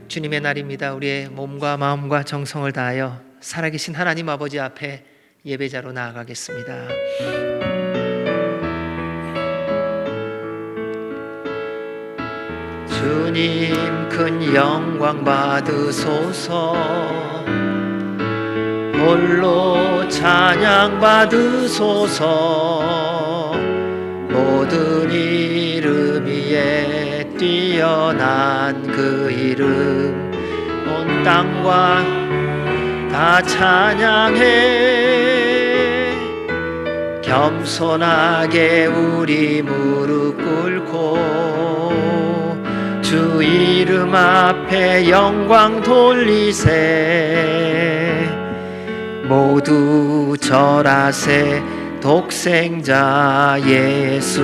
주님의 날입니다. 우리의 몸과 마음과 정성을 다하여 살아계신 하나님 아버지 앞에 예배자로 나아가겠습니다. 주님 큰 영광 받으소서, 홀로 찬양 받으소서. 모든 이름 위에 뛰어난 그 이름, 온 땅과 다 찬양해. 겸손하게 우리 무릎 꿇고 주 이름 앞에 영광 돌리세. 모두 절하세. 독생자 예수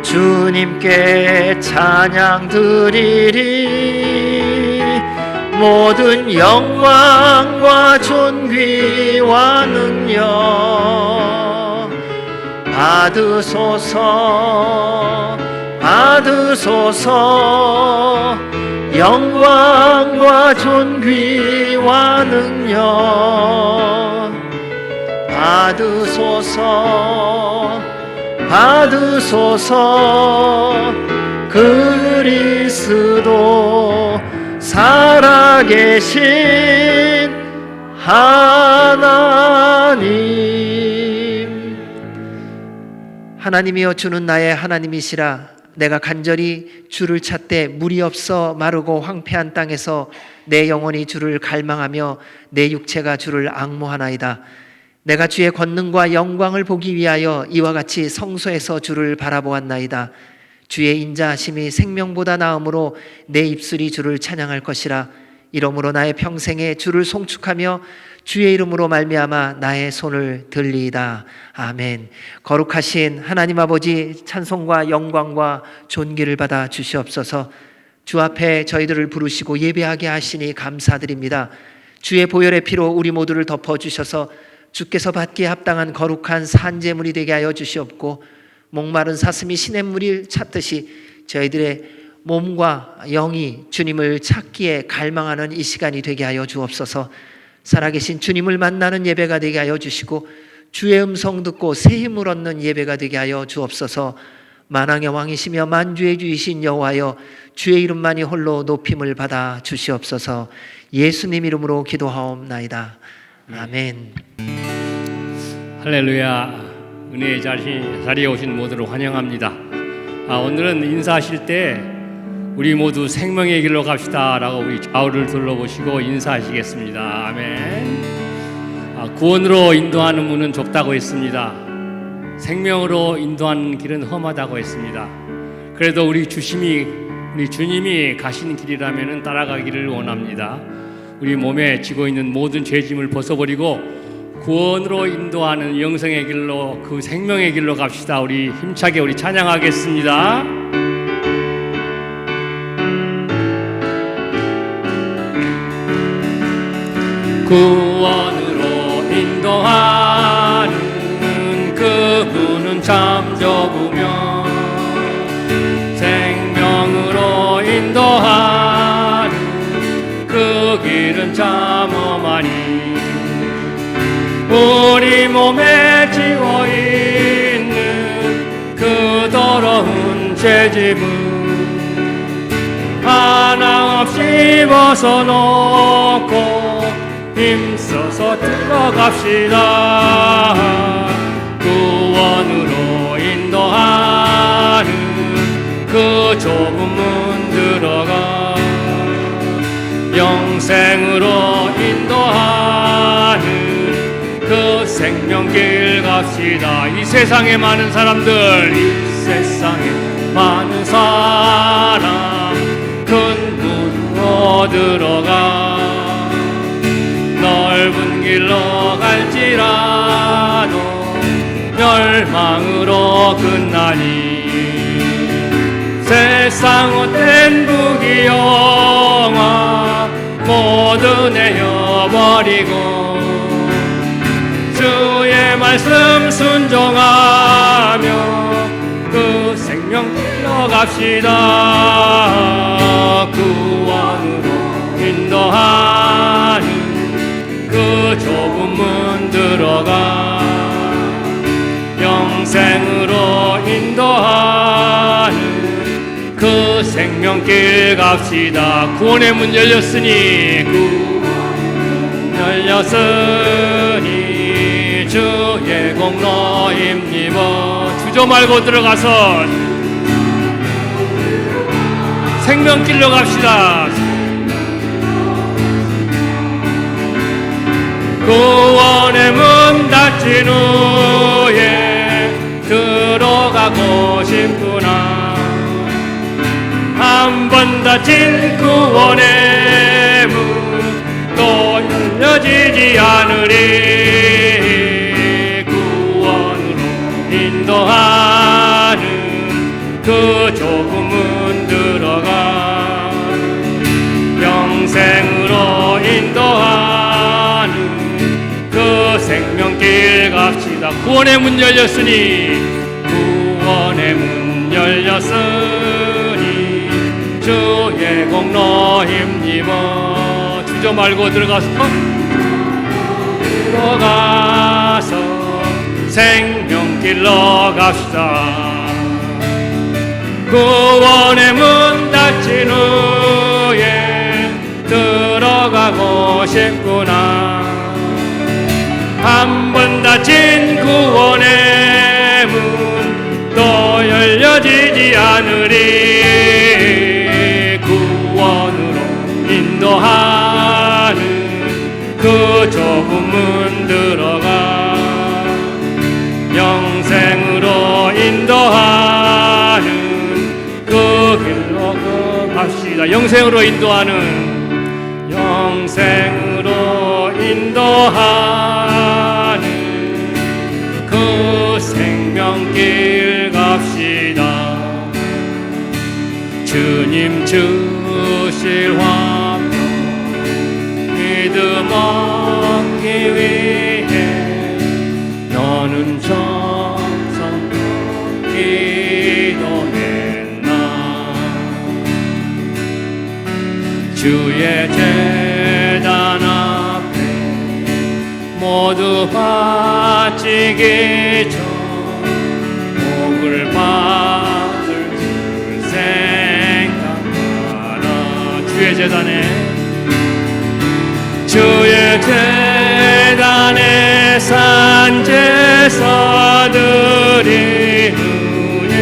주님께 찬양 드리리. 모든 영광과 존귀와 능력 받으소서, 받으소서. 영광과 존귀와 능력 받으소서, 받으소서. 그리스도 살아계신 하나님. 하나님이여, 주는 나의 하나님이시라. 내가 간절히 주를 찾되 물이 없어 마르고 황폐한 땅에서 내 영혼이 주를 갈망하며 내 육체가 주를 앙모하나이다. 내가 주의 권능과 영광을 보기 위하여 이와 같이 성소에서 주를 바라보았나이다. 주의 인자하심이 생명보다 나음으로 내 입술이 주를 찬양할 것이라. 이러므로 나의 평생에 주를 송축하며 주의 이름으로 말미암아 나의 손을 들리이다. 아멘. 거룩하신 하나님 아버지, 찬송과 영광과 존귀를 받아 주시옵소서. 주 앞에 저희들을 부르시고 예배하게 하시니 감사드립니다. 주의 보혈의 피로 우리 모두를 덮어주셔서 주께서 받기에 합당한 거룩한 산제물이 되게 하여 주시옵고, 목마른 사슴이 시냇물을 찾듯이 저희들의 몸과 영이 주님을 찾기에 갈망하는 이 시간이 되게 하여 주옵소서. 살아계신 주님을 만나는 예배가 되게 하여 주시고, 주의 음성 듣고 새 힘을 얻는 예배가 되게 하여 주옵소서. 만왕의 왕이시며 만주의 주이신 여호와여, 주의 이름만이 홀로 높임을 받아 주시옵소서. 예수님 이름으로 기도하옵나이다. 아멘. 할렐루야. 은혜의 자리에 오신 모두를 환영합니다. 오늘은 인사하실 때 우리 모두 생명의 길로 갑시다 라고 우리 좌우를 둘러보시고 인사하시겠습니다. 아멘. 구원으로 인도하는 문은 좁다고 했습니다. 생명으로 인도하는 길은 험하다고 했습니다. 그래도 우리 주님이 가시는 길이라면 따라가기를 원합니다. 우리 몸에 지고 있는 모든 죄짐을 벗어버리고 구원으로 인도하는 영생의 길로, 그 생명의 길로 갑시다. 우리 힘차게 우리 찬양하겠습니다. 구원으로 인도하는 그 문은 참 좁으며 생명으로 인도하는 그 길은 참 험하니 우리 몸에 지워 있는 그 더러운 죄짐은 하나 없이 벗어놓고 힘써서 들어갑시다. 구원으로 인도하는 그 좁은 문 들어가 영생으로 인도하는 그 생명길 갑시다. 이 세상에 많은 사람들, 이 세상에 많은 사람 큰 문으로 들어가 넓은 길로 갈지라도 멸망으로 끝나니 세상 헛된 부귀영화 모두 내어버리고 주의 말씀 순종하며 그 생명길로 길로 갑시다. 구원으로 인도하는 그 좁은 문 들어가 영생으로 인도하는 그 생명길 갑시다. 구원의 문 열렸으니 구원 열렸으니 주의 공로 힘입어 주저 말고 들어가서 생명길로 갑시다. 구원의 문 닫힌 후에 들어가고 싶구나. 한 번 닫힌 구원의 문 또 열려지지 않으리. 구원으로 인도하는 그 좁은 문 들어가 영생으로 인도하는 그 생명길 갑시다. 구원의 문 열렸으니 구원의 문 열렸으니 주의 공로 힘입어 주저 말고 들어가서 생명길로 갑시다. 구원의 문 닫힌 후에 들어가고 싶구나. 한 번 닫힌 구원의 문 또 열려지지 않으리. 구원으로 인도하는 그 좁은 문 들어가 영생으로 인도하는 그 길로 갑시다. 영생으로 인도하는 영생으로 인도하는 그 생명길 갑시다. 주님 주실 화평 믿음 얻기 위해 너는 정성껏 기도했나. 주의 제단 앞에 모두 바치기 전 복을 받을 줄 생각하라. 주의 제단에 산제사 드린 후에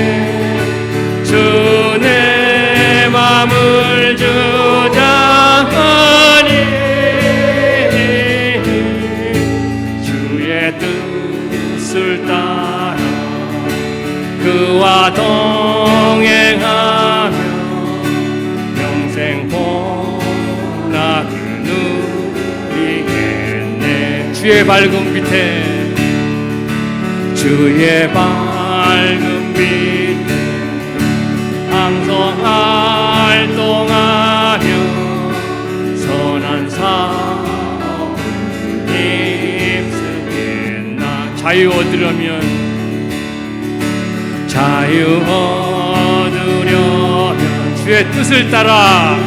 주 내 맘을 주장하니 주의 뜻을 따라 그와 동행하며 영생 복락을 누리겠네. 주의 밝은 빛에 주의 밝은 빛에 항상 활동하며 선한 사업 힘쓰겠나. 자유 얻으려면 주의 뜻을 따라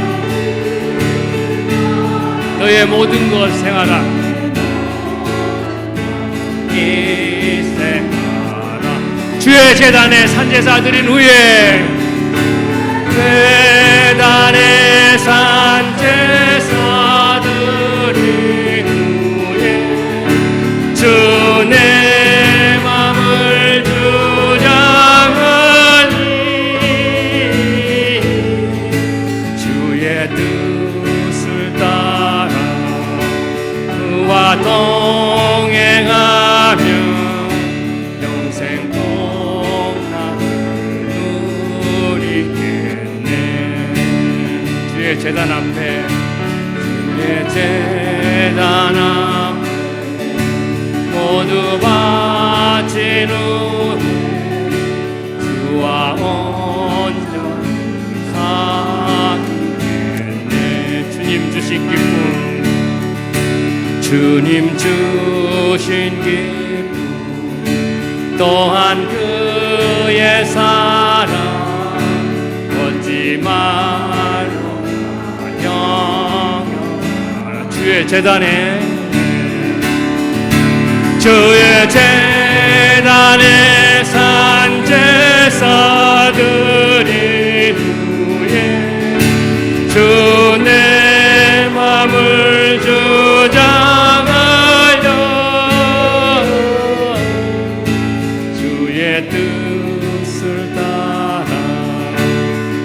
너의 모든 것 생하라. 이 생하라. 주의 제단에 산제사 드린 후에 제단에 산제사 드린 후에 주 내 맘을 주장하니 주의 뜻을 따라 그와 동행하며 영생 복락을 누리겠네. 주의 제단 앞에 모두 바친 후에 주와 온전히 사귀겠네. 주님 주신 기쁨 또한 그의 사랑 말로 영영 주의 재단에 산제사들이 후에 주 내 맘을 주장하여 주의 뜻을 따라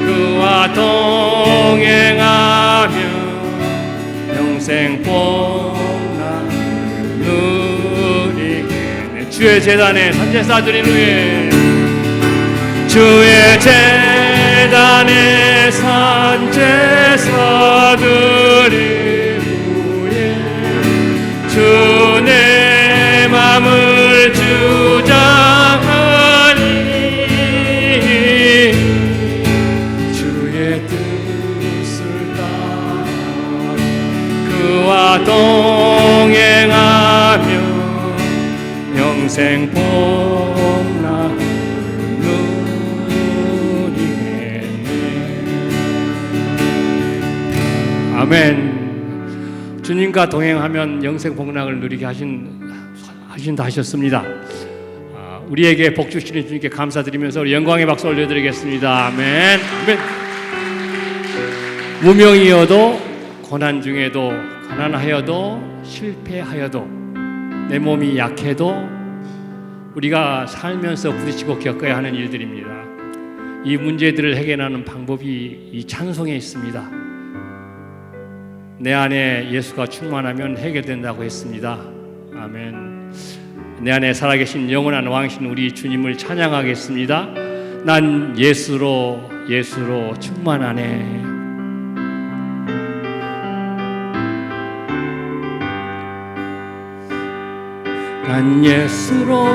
그와 동행하며 영생 복락을 누리게 주의 재단에 산제사들이 후에 주의 재단에 산제사들이 후에 주 내 맘을 주장하니 주의 뜻을 따라 그와 동행하며 영생 복락 아멘. 주님과 동행하면 영생 복락을 누리게 하신다 하셨습니다. 우리에게 복 주시는 주님께 감사드리면서 우리 영광의 박수 올려드리겠습니다. 아멘. 아멘. 무명이어도 고난 중에도 가난하여도 실패하여도 내 몸이 약해도 우리가 살면서 부딪히고 겪어야 하는 일들입니다. 이 문제들을 해결하는 방법이 이 찬송에 있습니다. 내 안에 예수가 충만하면 해결된다고 했습니다. 아멘. 내 안에 살아계신 영원한 왕이신 우리 주님을 찬양하겠습니다. 난 예수로 충만하네. 난 예수로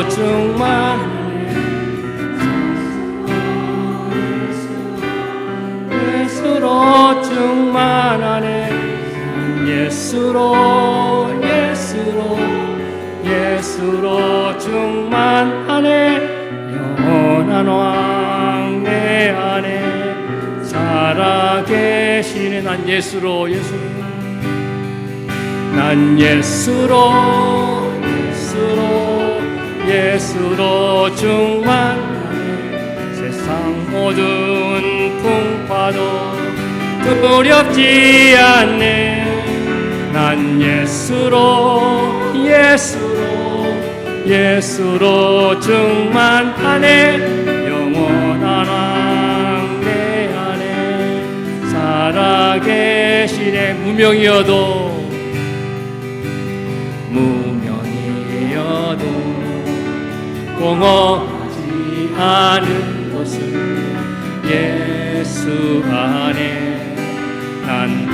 충만하네. 예수로 충만하네. 예수로 충만하네. 영원한 왕 내 안에 살아계시네. 난 예수로 충만하네. 세상 모든 풍파도 두렵지 않네. 난 예수로 충만하네. 영원한 왕 내 안에 살아계시네. 무명이어도 공허하지 않은 것을 예수 안에 난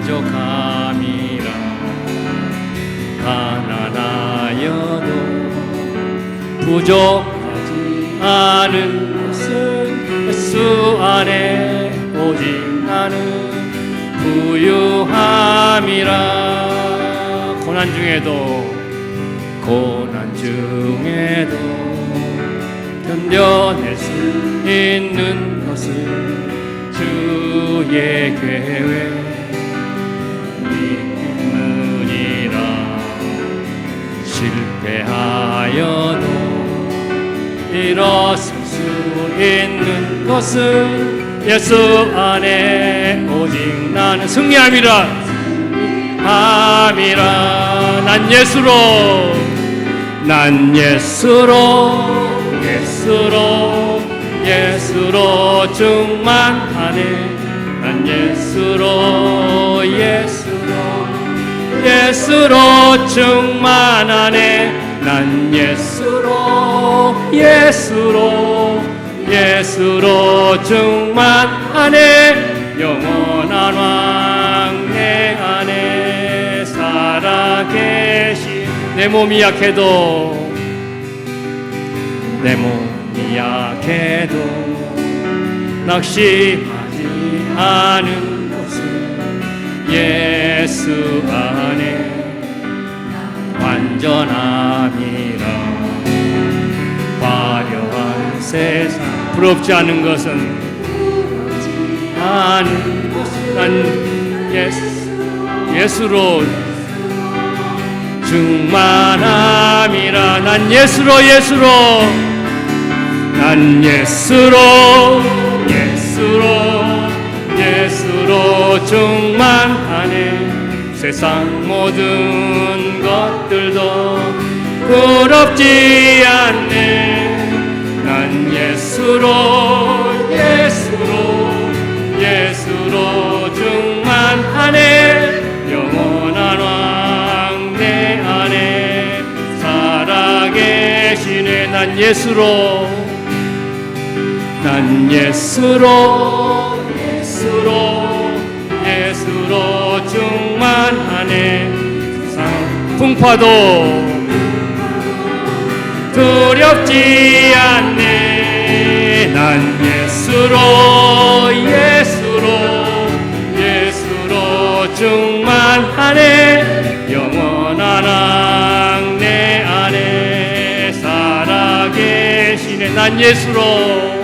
만족함이라. 가난하여도 부족하지 않은 것은 예수 안에 오직 나는 부유함이라. 고난 중에도 견뎌낼 수 있는 것은 주의 계획 믿음이라. 실패하여도 일어설 수 있는 것은 예수 안에 오직 나는 승리함이라. 난 예수로 충만하네. 난 예수로 충만하네. 난 예수로 충만하네. 영원한 왕 내 안에 살아계신. 내 몸이 약해도 낙심하지 않은 것은 예수 안에 완전함이라. 화려한 세상 부럽지 않은 것은 난 예수로 충만함이라. 난 예수로 충만하네. 세상 모든 것들도 부럽지 않네. 난 예수로 충만하네. 영원한 왕 내 안에 살아계시네. 난 예수로 충만하네. 세상 풍파도 두렵지 않네. 난 예수로 충만하네. 영원한 왕 내 안에 살아계시네. 난 예수로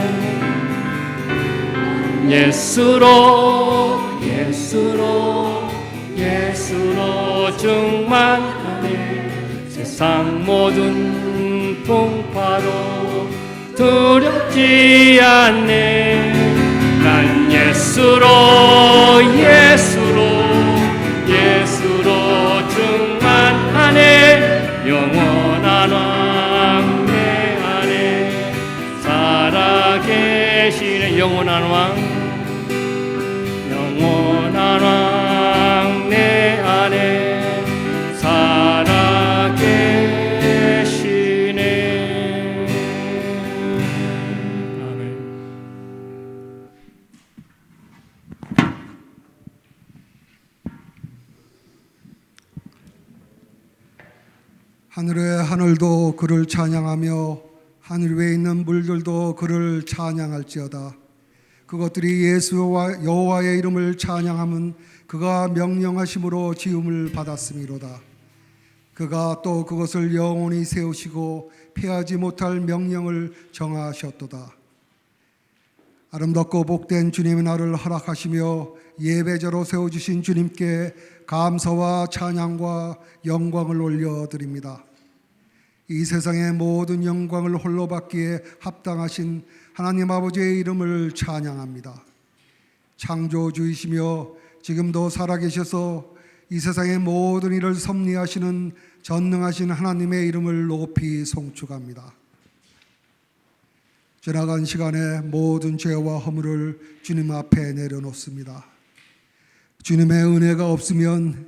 충만하네. 세상 모든 풍파도 두렵지 않네. 난 예수로 충만하네. 영원한 왕 내 안에 살아계시네. 영원한 왕 내 안에 살아계시네. 아멘. 하늘의 하늘도 그를 찬양하며 하늘 위에 있는 물들도 그를 찬양할지어다. 그것들이 예수와 여호와의 이름을 찬양함은 그가 명령하심으로 지음을 받았음이로다. 그가 또 그것을 영원히 세우시고 피하지 못할 명령을 정하셨도다. 아름답고 복된 주님의 날을 허락하시며 예배자로 세워주신 주님께 감사와 찬양과 영광을 올려드립니다. 이 세상의 모든 영광을 홀로 받기에 합당하신 하나님 아버지의 이름을 찬양합니다. 창조주이시며 지금도 살아계셔서 이 세상의 모든 일을 섭리하시는 전능하신 하나님의 이름을 높이 송축합니다. 지나간 시간에 모든 죄와 허물을 주님 앞에 내려놓습니다. 주님의 은혜가 없으면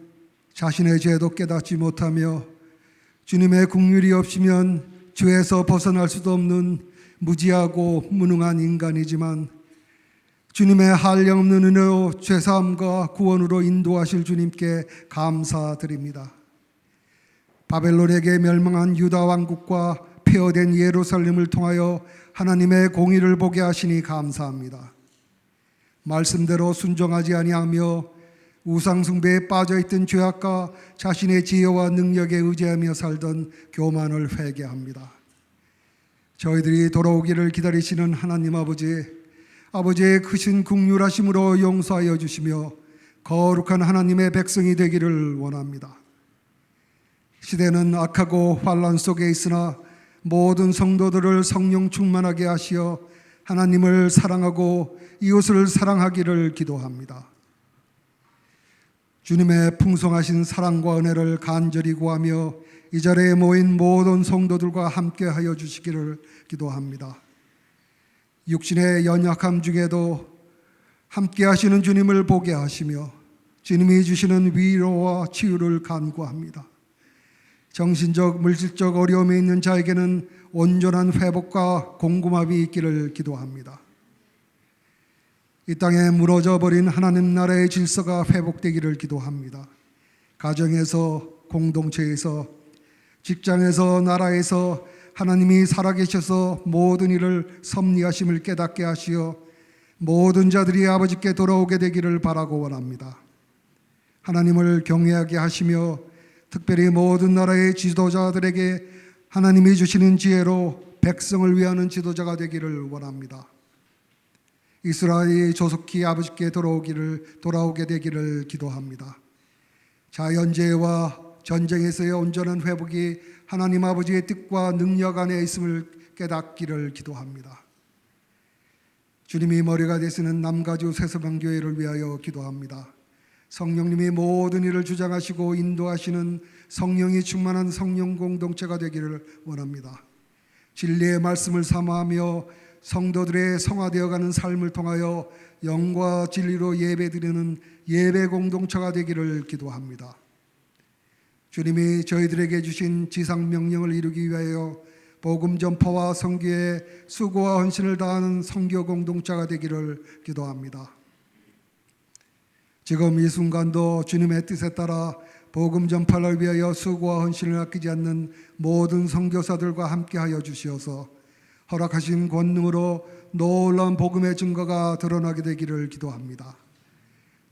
자신의 죄도 깨닫지 못하며 주님의 긍휼이 없으면 죄에서 벗어날 수도 없는 무지하고 무능한 인간이지만 주님의 한량없는 은혜로 죄사함과 구원으로 인도하실 주님께 감사드립니다. 바벨론에게 멸망한 유다 왕국과 폐허된 예루살렘을 통하여 하나님의 공의를 보게 하시니 감사합니다. 말씀대로 순종하지 아니하며 우상숭배에 빠져있던 죄악과 자신의 지혜와 능력에 의지하며 살던 교만을 회개합니다. 저희들이 돌아오기를 기다리시는 하나님 아버지의 크신 긍휼하심으로 용서하여 주시며 거룩한 하나님의 백성이 되기를 원합니다. 시대는 악하고 환난 속에 있으나 모든 성도들을 성령 충만하게 하시어 하나님을 사랑하고 이웃을 사랑하기를 기도합니다. 주님의 풍성하신 사랑과 은혜를 간절히 구하며 이 자리에 모인 모든 성도들과 함께하여 주시기를 기도합니다. 육신의 연약함 중에도 함께하시는 주님을 보게 하시며 주님이 주시는 위로와 치유를 간구합니다. 정신적, 물질적 어려움에 있는 자에게는 온전한 회복과 공급함이 있기를 기도합니다. 이 땅에 무너져 버린 하나님 나라의 질서가 회복되기를 기도합니다. 가정에서, 공동체에서, 직장에서, 나라에서 하나님이 살아계셔서 모든 일을 섭리하심을 깨닫게 하시어 모든 자들이 아버지께 돌아오게 되기를 바라고 원합니다. 하나님을 경외하게 하시며 특별히 모든 나라의 지도자들에게 하나님이 주시는 지혜로 백성을 위하는 지도자가 되기를 원합니다. 이스라엘이 조속히 아버지께 돌아오게 되기를 기도합니다. 자연재해와 전쟁에서의 온전한 회복이 하나님 아버지의 뜻과 능력 안에 있음을 깨닫기를 기도합니다. 주님이 머리가 되시는 남가주 새서방교회를 위하여 기도합니다. 성령님이 모든 일을 주장하시고 인도하시는 성령이 충만한 성령 공동체가 되기를 원합니다. 진리의 말씀을 사모하며 성도들의 성화되어가는 삶을 통하여 영과 진리로 예배드리는 예배 공동체가 되기를 기도합니다. 주님이 저희들에게 주신 지상 명령을 이루기 위하여 복음 전파와 선교에 수고와 헌신을 다하는 선교 공동체가 되기를 기도합니다. 지금 이 순간도 주님의 뜻에 따라 복음 전파를 위하여 수고와 헌신을 아끼지 않는 모든 선교사들과 함께하여 주시어서 허락하신 권능으로 놀라운 복음의 증거가 드러나게 되기를 기도합니다.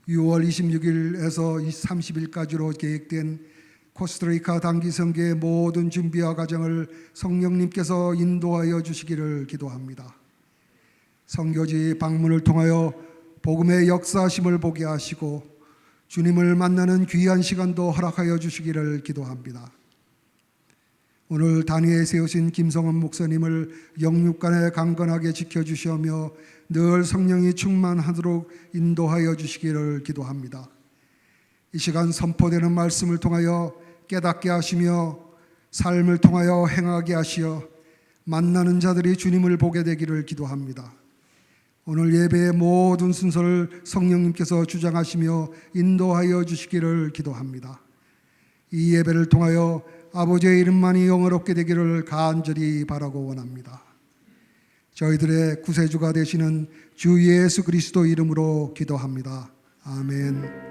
6월 26일에서 30일까지로 계획된 코스타리카 단기 선교의 모든 준비와 과정을 성령님께서 인도하여 주시기를 기도합니다. 선교지 방문을 통하여 복음의 역사심을 보게 하시고 주님을 만나는 귀한 시간도 허락하여 주시기를 기도합니다. 오늘 단위에 세우신 김성원 목사님을 영육간에 강건하게 지켜주시며 늘 성령이 충만하도록 인도하여 주시기를 기도합니다. 이 시간 선포되는 말씀을 통하여 깨닫게 하시며 삶을 통하여 행하게 하시어 만나는 자들이 주님을 보게 되기를 기도합니다. 오늘 예배의 모든 순서를 성령님께서 주장하시며 인도하여 주시기를 기도합니다. 이 예배를 통하여 아버지의 이름만이 영어롭게 되기를 간절히 바라고 원합니다. 저희들의 구세주가 되시는 주 예수 그리스도 이름으로 기도합니다. 아멘.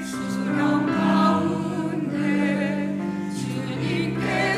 수령 가운데 주님께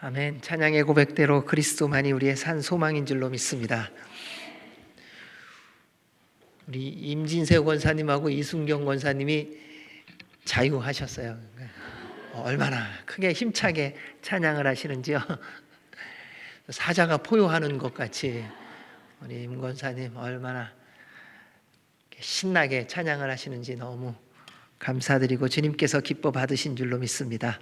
아멘. 찬양의 고백대로 그리스도만이 우리의 산 소망인 줄로 믿습니다. 우리 임진세 권사님하고 이순경 권사님이 자유하셨어요. 얼마나 크게 힘차게 찬양을 하시는지요. 사자가 포효하는 것 같이 우리 임 권사님 얼마나 신나게 찬양을 하시는지 너무 감사드리고 주님께서 기뻐 받으신 줄로 믿습니다.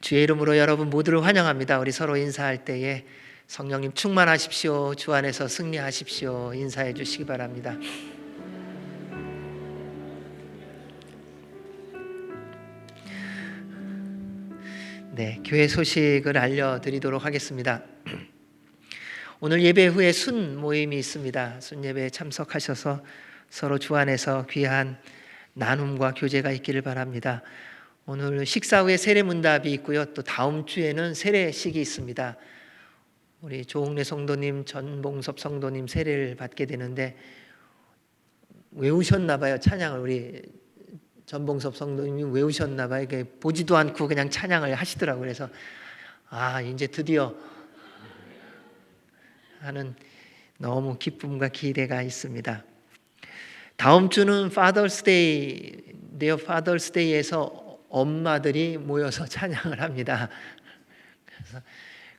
주의 이름으로 여러분 모두를 환영합니다. 우리 서로 인사할 때에 성령님 충만하십시오, 주 안에서 승리하십시오 인사해 주시기 바랍니다. 네, 교회 소식을 알려드리도록 하겠습니다. 오늘 예배 후에 순 모임이 있습니다. 순 예배에 참석하셔서 서로 주 안에서 귀한 나눔과 교제가 있기를 바랍니다. 오늘 식사 후에 세례문답이 있고요. 또 다음 주에는 세례식이 있습니다. 우리 조홍래 성도님, 전봉섭 성도님 세례를 받게 되는데 외우셨나 봐요. 찬양을 우리 전봉섭 성도님이 외우셨나 봐요. 보지도 않고 그냥 찬양을 하시더라고요. 그래서 이제 드디어 하는 너무 기쁨과 기대가 있습니다. 다음 주는 Father's Day인데요. Father's Day에서 엄마들이 모여서 찬양을 합니다.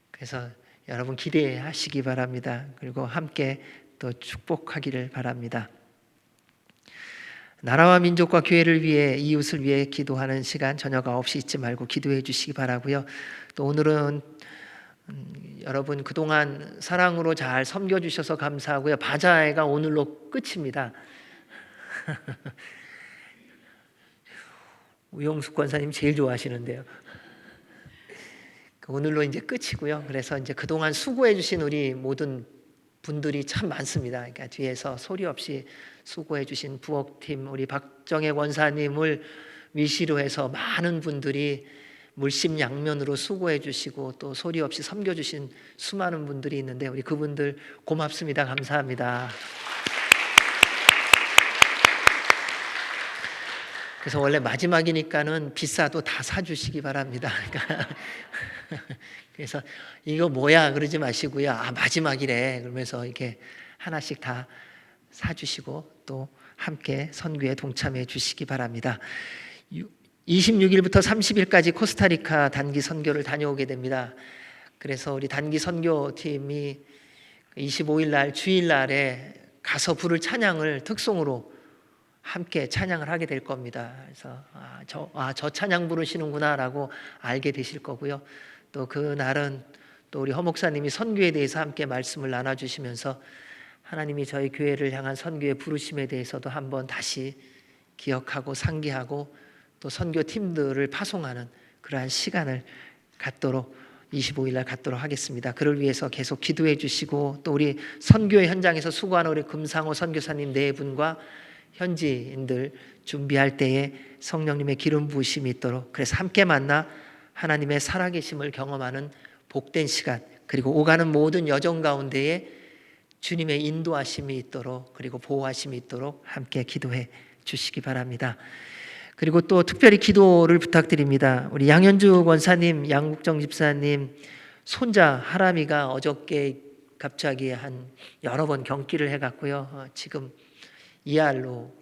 그래서 여러분 기대하시기 바랍니다. 그리고 함께 또 축복하기를 바랍니다. 나라와 민족과 교회를 위해 이웃을 위해 기도하는 시간 저녁 9시 잊지 말고 기도해 주시기 바라고요. 또 오늘은 여러분 그동안 사랑으로 잘 섬겨주셔서 감사하고요. 바자회가 오늘로 끝입니다. 우영숙 권사님 제일 좋아하시는데요. 오늘로 이제 끝이고요. 그래서 이제 그동안 수고해 주신 우리 모든 분들이 참 많습니다. 그러니까 뒤에서 소리 없이 수고해 주신 부엌팀 우리 박정혜 권사님을 위시로 해서 많은 분들이 물심양면으로 수고해 주시고 또 소리 없이 섬겨 주신 수많은 분들이 있는데 우리 그분들 고맙습니다. 감사합니다. 그래서 원래 마지막이니까는 비싸도 다 사주시기 바랍니다. 그러니까 그래서 이거 뭐야 그러지 마시고요. 마지막이래 그러면서 이렇게 하나씩 다 사주시고 또 함께 선교에 동참해 주시기 바랍니다. 26일부터 30일까지 코스타리카 단기 선교를 다녀오게 됩니다. 그래서 우리 단기 선교팀이 25일 날 주일 날에 가서 부를 찬양을 특송으로 함께 찬양을 하게 될 겁니다. 그래서 저 찬양 부르시는구나라고 알게 되실 거고요. 또 그날은 또 우리 허 목사님이 선교에 대해서 함께 말씀을 나눠주시면서 하나님이 저희 교회를 향한 선교의 부르심에 대해서도 한번 다시 기억하고 상기하고 또 선교팀들을 파송하는 그러한 시간을 갖도록 25일 날 갖도록 하겠습니다. 그를 위해서 계속 기도해 주시고 또 우리 선교의 현장에서 수고하는 우리 금상호 선교사님 네 분과 현지인들 준비할 때에 성령님의 기름 부으심이 있도록 그래서 함께 만나 하나님의 살아계심을 경험하는 복된 시간 그리고 오가는 모든 여정 가운데에 주님의 인도하심이 있도록 그리고 보호하심이 있도록 함께 기도해 주시기 바랍니다. 그리고 또 특별히 기도를 부탁드립니다. 우리 양현주 권사님, 양국정 집사님 손자 하람이가 어저께 갑자기 한 여러 번 경기를 해갔고요. 지금 이알로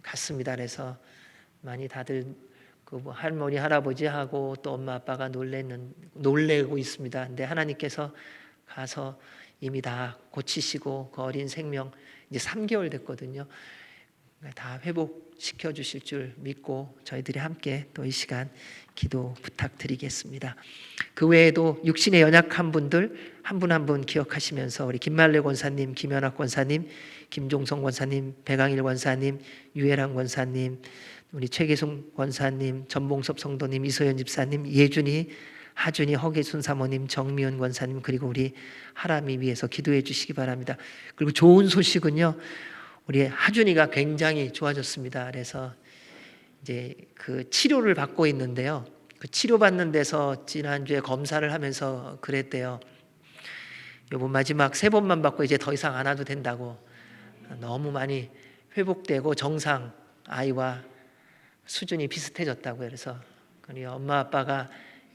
갔습니다. 그래서 많이 다들 그 할머니 할아버지하고 또 엄마 아빠가 놀래고 있습니다. 근데 하나님께서 가서 이미 다 고치시고 그 어린 생명 이제 3개월 됐거든요. 다 회복시켜 주실 줄 믿고 저희들이 함께 또 이 시간 기도 부탁드리겠습니다. 그 외에도 육신에 연약한 분들 한 분 한 분 기억하시면서 우리 김말래 권사님, 김연학 권사님, 김종성 권사님, 배강일 권사님, 유혜랑 권사님, 우리 최계송 권사님, 전봉섭 성도님, 이소연 집사님, 예준이, 하준이, 허계순 사모님, 정미연 권사님 그리고 우리 하람이 위해서 기도해 주시기 바랍니다. 그리고 좋은 소식은요. 우리 하준이가 굉장히 좋아졌습니다. 그래서 이제 그 치료를 받고 있는데요. 그 치료받는 데서 지난주에 검사를 하면서 그랬대요. 요번 마지막 3번만 받고 이제 더 이상 안 와도 된다고. 너무 많이 회복되고 정상 아이와 수준이 비슷해졌다고요. 그래서 우리 엄마 아빠가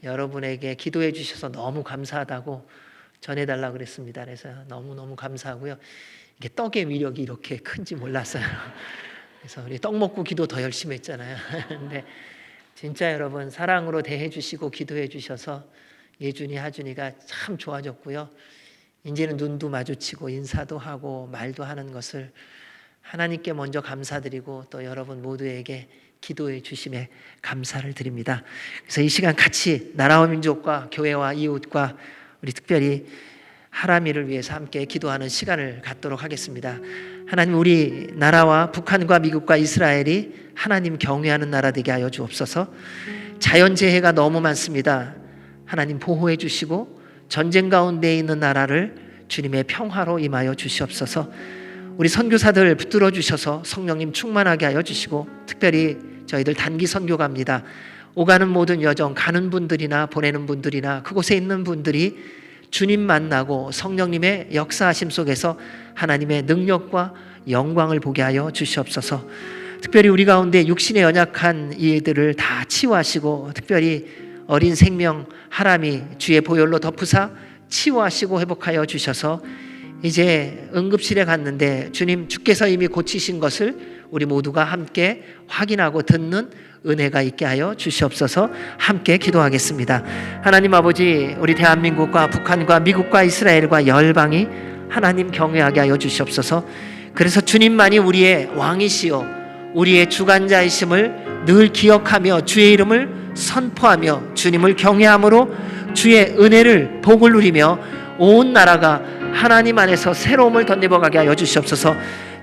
여러분에게 기도해 주셔서 너무 감사하다고 전해달라 그랬습니다. 그래서 너무너무 감사하고요. 이게 떡의 위력이 이렇게 큰지 몰랐어요. 그래서 우리 떡 먹고 기도 더 열심히 했잖아요. 근데 진짜 여러분 사랑으로 대해 주시고 기도해 주셔서 예준이, 하준이가 참 좋아졌고요. 이제는 눈도 마주치고 인사도 하고 말도 하는 것을 하나님께 먼저 감사드리고 또 여러분 모두에게 기도해 주심에 감사를 드립니다. 그래서 이 시간 같이 나라와 민족과 교회와 이웃과 우리 특별히 하람이를 위해서 함께 기도하는 시간을 갖도록 하겠습니다. 하나님, 우리 나라와 북한과 미국과 이스라엘이 하나님 경외하는 나라 되게 하여 주옵소서. 자연재해가 너무 많습니다. 하나님 보호해 주시고 전쟁 가운데 있는 나라를 주님의 평화로 임하여 주시옵소서. 우리 선교사들 붙들어 주셔서 성령님 충만하게 하여 주시고, 특별히 저희들 단기 선교 갑니다. 오가는 모든 여정, 가는 분들이나 보내는 분들이나 그곳에 있는 분들이 주님 만나고 성령님의 역사하심 속에서 하나님의 능력과 영광을 보게 하여 주시옵소서. 특별히 우리 가운데 육신에 연약한 이들을 다 치유하시고, 특별히 어린 생명 하람이 주의 보혈로 덮으사 치유하시고 회복하여 주셔서 이제 응급실에 갔는데 주님 주께서 이미 고치신 것을 우리 모두가 함께 확인하고 듣는 은혜가 있게 하여 주시옵소서. 함께 기도하겠습니다. 하나님 아버지, 우리 대한민국과 북한과 미국과 이스라엘과 열방이 하나님 경외하게 하여 주시옵소서. 그래서 주님만이 우리의 왕이시요 우리의 주관자이심을 늘 기억하며 주의 이름을 선포하며 주님을 경외함으로 주의 은혜를 복을 누리며 온 나라가 하나님 안에서 새로움을 덧입어가게 하여 주시옵소서.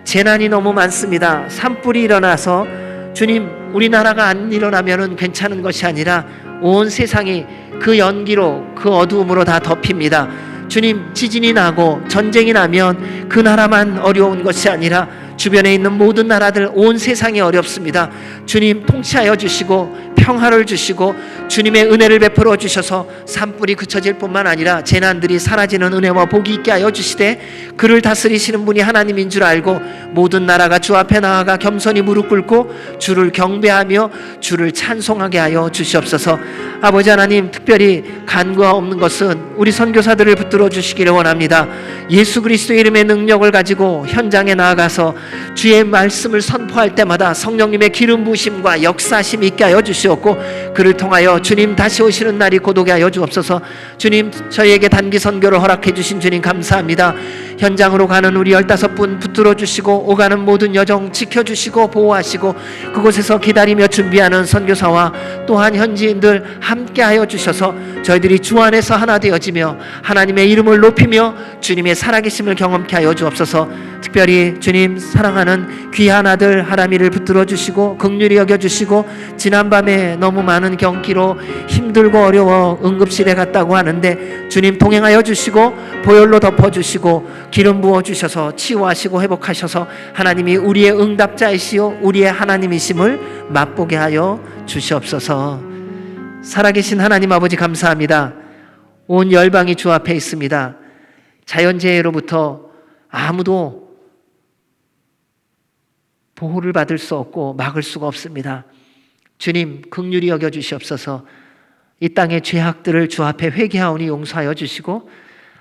재난이 너무 많습니다. 산불이 일어나서 주님, 우리나라가 안 일어나면은 괜찮은 것이 아니라 온 세상이 그 연기로 그 어두움으로 다 덮입니다. 주님, 지진이 나고 전쟁이 나면 그 나라만 어려운 것이 아니라 주변에 있는 모든 나라들, 온 세상이 어렵습니다. 주님 통치하여 주시고 평화를 주시고 주님의 은혜를 베풀어 주셔서 산불이 그쳐질 뿐만 아니라 재난들이 사라지는 은혜와 복이 있게 하여 주시되, 그를 다스리시는 분이 하나님인 줄 알고 모든 나라가 주 앞에 나아가 겸손히 무릎 꿇고 주를 경배하며 주를 찬송하게 하여 주시옵소서. 아버지 하나님, 특별히 간구가 없는 것은 우리 선교사들을 붙들어 주시기를 원합니다. 예수 그리스도의 이름의 능력을 가지고 현장에 나아가서 주의 말씀을 선포할 때마다 성령님의 기름 부으심과 역사심이 있게 하여 주시옵고, 그를 통하여 주님 다시 오시는 날이 고독에 하여 주옵소서. 주님, 저희에게 단기 선교를 허락해 주신 주님 감사합니다. 현장으로 가는 우리 15분 붙들어 주시고 오가는 모든 여정 지켜주시고 보호하시고 그곳에서 기다리며 준비하는 선교사와 또한 현지인들 함께 하여 주셔서 저희들이 주 안에서 하나 되어지며 하나님의 이름을 높이며 주님의 살아계심을 경험케 하여 주옵소서. 특별히 주님 사랑하는 귀한 아들 하람이를 붙들어 주시고 긍휼히 여겨 주시고, 지난밤에 너무 많은 경기로 힘들고 어려워 응급실에 갔다고 하는데 주님 동행하여 주시고 보혈로 덮어 주시고 기름 부어 주셔서 치유하시고 회복하셔서 하나님이 우리의 응답자이시요 우리의 하나님이심을 맛보게 하여 주시옵소서. 살아계신 하나님 아버지 감사합니다. 온 열방이 주 앞에 있습니다. 자연재해로부터 아무도 보호를 받을 수 없고 막을 수가 없습니다. 주님 긍휼히 여겨 주시옵소서. 이 땅의 죄악들을 주 앞에 회개하오니 용서하여 주시고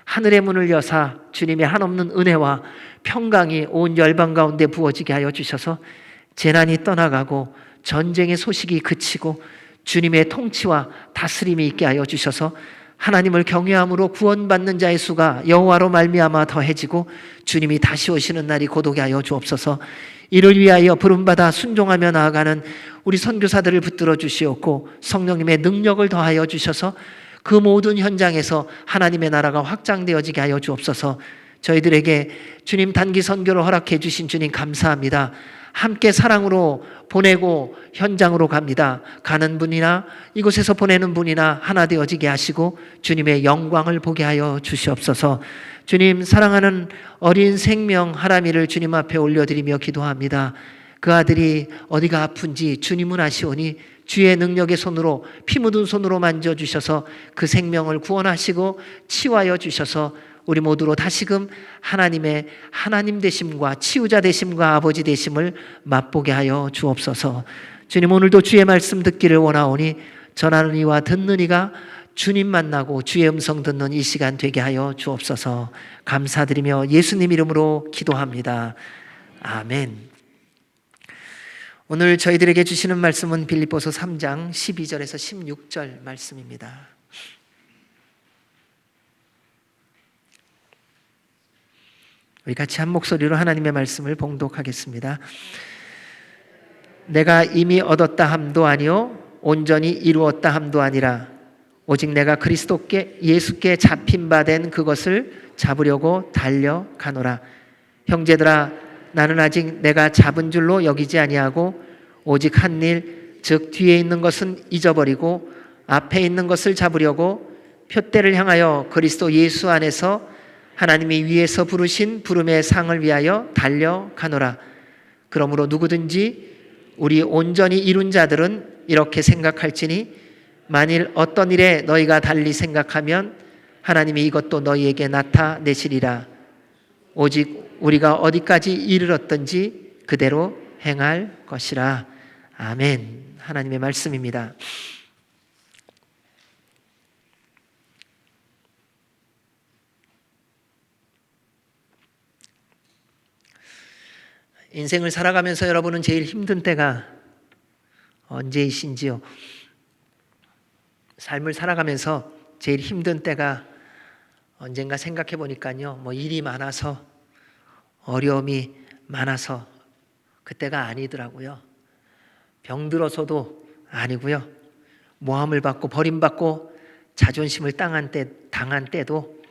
하늘의 문을 여사 주님의 한없는 은혜와 평강이 온 열방 가운데 부어지게 하여 주셔서 재난이 떠나가고 전쟁의 소식이 그치고 주님의 통치와 다스림이 있게 하여 주셔서 하나님을 경외함으로 구원받는 자의 수가 여호와로 말미암아 더해지고 주님이 다시 오시는 날이 고독에 하여 주옵소서. 이를 위하여 부름받아 순종하며 나아가는 우리 선교사들을 붙들어 주시옵고 성령님의 능력을 더하여 주셔서 그 모든 현장에서 하나님의 나라가 확장되어지게 하여 주옵소서. 저희들에게 주님 단기 선교를 허락해 주신 주님 감사합니다. 함께 사랑으로 보내고 현장으로 갑니다. 가는 분이나 이곳에서 보내는 분이나 하나 되어지게 하시고 주님의 영광을 보게 하여 주시옵소서. 주님 사랑하는 어린 생명 하람이를 주님 앞에 올려드리며 기도합니다. 그 아들이 어디가 아픈지 주님은 아시오니 주의 능력의 손으로 피 묻은 손으로 만져주셔서 그 생명을 구원하시고 치유하여 주셔서 우리 모두로 다시금 하나님의 하나님 되심과 치유자 되심과 아버지 되심을 맛보게 하여 주옵소서. 주님 오늘도 주의 말씀 듣기를 원하오니 전하는 이와 듣는 이가 주님 만나고 주의 음성 듣는 이 시간 되게 하여 주옵소서. 감사드리며 예수님 이름으로 기도합니다. 아멘. 오늘 저희들에게 주시는 말씀은 빌립보서 3장 12절에서 16절 말씀입니다. 우리 같이 한 목소리로 하나님의 말씀을 봉독하겠습니다. 내가 이미 얻었다 함도 아니요 온전히 이루었다 함도 아니라 오직 내가 그리스도께 예수께 잡힌 바 된 그것을 잡으려고 달려가노라. 형제들아, 나는 아직 내가 잡은 줄로 여기지 아니하고 오직 한 일, 즉 뒤에 있는 것은 잊어버리고 앞에 있는 것을 잡으려고 표대를 향하여 그리스도 예수 안에서 하나님이 위에서 부르신 부름의 상을 위하여 달려가노라. 그러므로 누구든지 우리 온전히 이룬 자들은 이렇게 생각할지니 만일 어떤 일에 너희가 달리 생각하면 하나님이 이것도 너희에게 나타내시리라. 오직 우리가 어디까지 이르렀든지 그대로 행할 것이라. 아멘. 하나님의 말씀입니다. 인생을 살아가면서 여러분은 제일 힘든 때가 언제이신지요? 삶을 살아가면서 제일 힘든 때가 언젠가 생각해 보니까요, 일이 많아서 어려움이 많아서 그때가 아니더라고요. 병들어서도 아니고요. 모함을 받고 버림받고 자존심을 당한 때도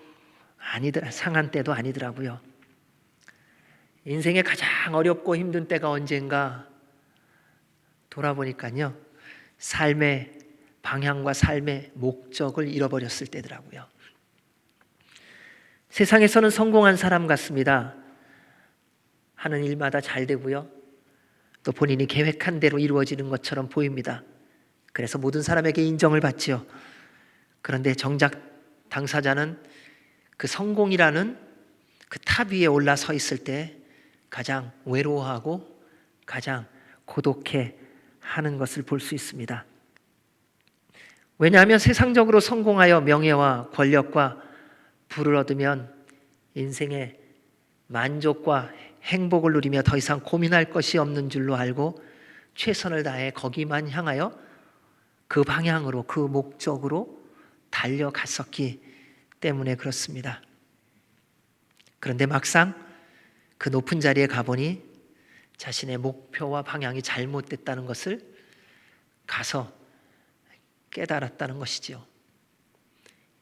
상한 때도 아니더라고요. 인생의 가장 어렵고 힘든 때가 언젠가 돌아보니까요, 삶의 방향과 삶의 목적을 잃어버렸을 때더라고요. 세상에서는 성공한 사람 같습니다. 하는 일마다 잘 되고요, 또 본인이 계획한 대로 이루어지는 것처럼 보입니다. 그래서 모든 사람에게 인정을 받지요. 그런데 정작 당사자는 그 성공이라는 그 탑 위에 올라서 있을 때 가장 외로워하고 가장 고독해 하는 것을 볼 수 있습니다. 왜냐하면 세상적으로 성공하여 명예와 권력과 부를 얻으면 인생의 만족과 행복을 누리며 더 이상 고민할 것이 없는 줄로 알고 최선을 다해 거기만 향하여 그 방향으로, 그 목적으로 달려갔었기 때문에 그렇습니다. 그런데 막상 그 높은 자리에 가보니 자신의 목표와 방향이 잘못됐다는 것을 가서 깨달았다는 것이지요.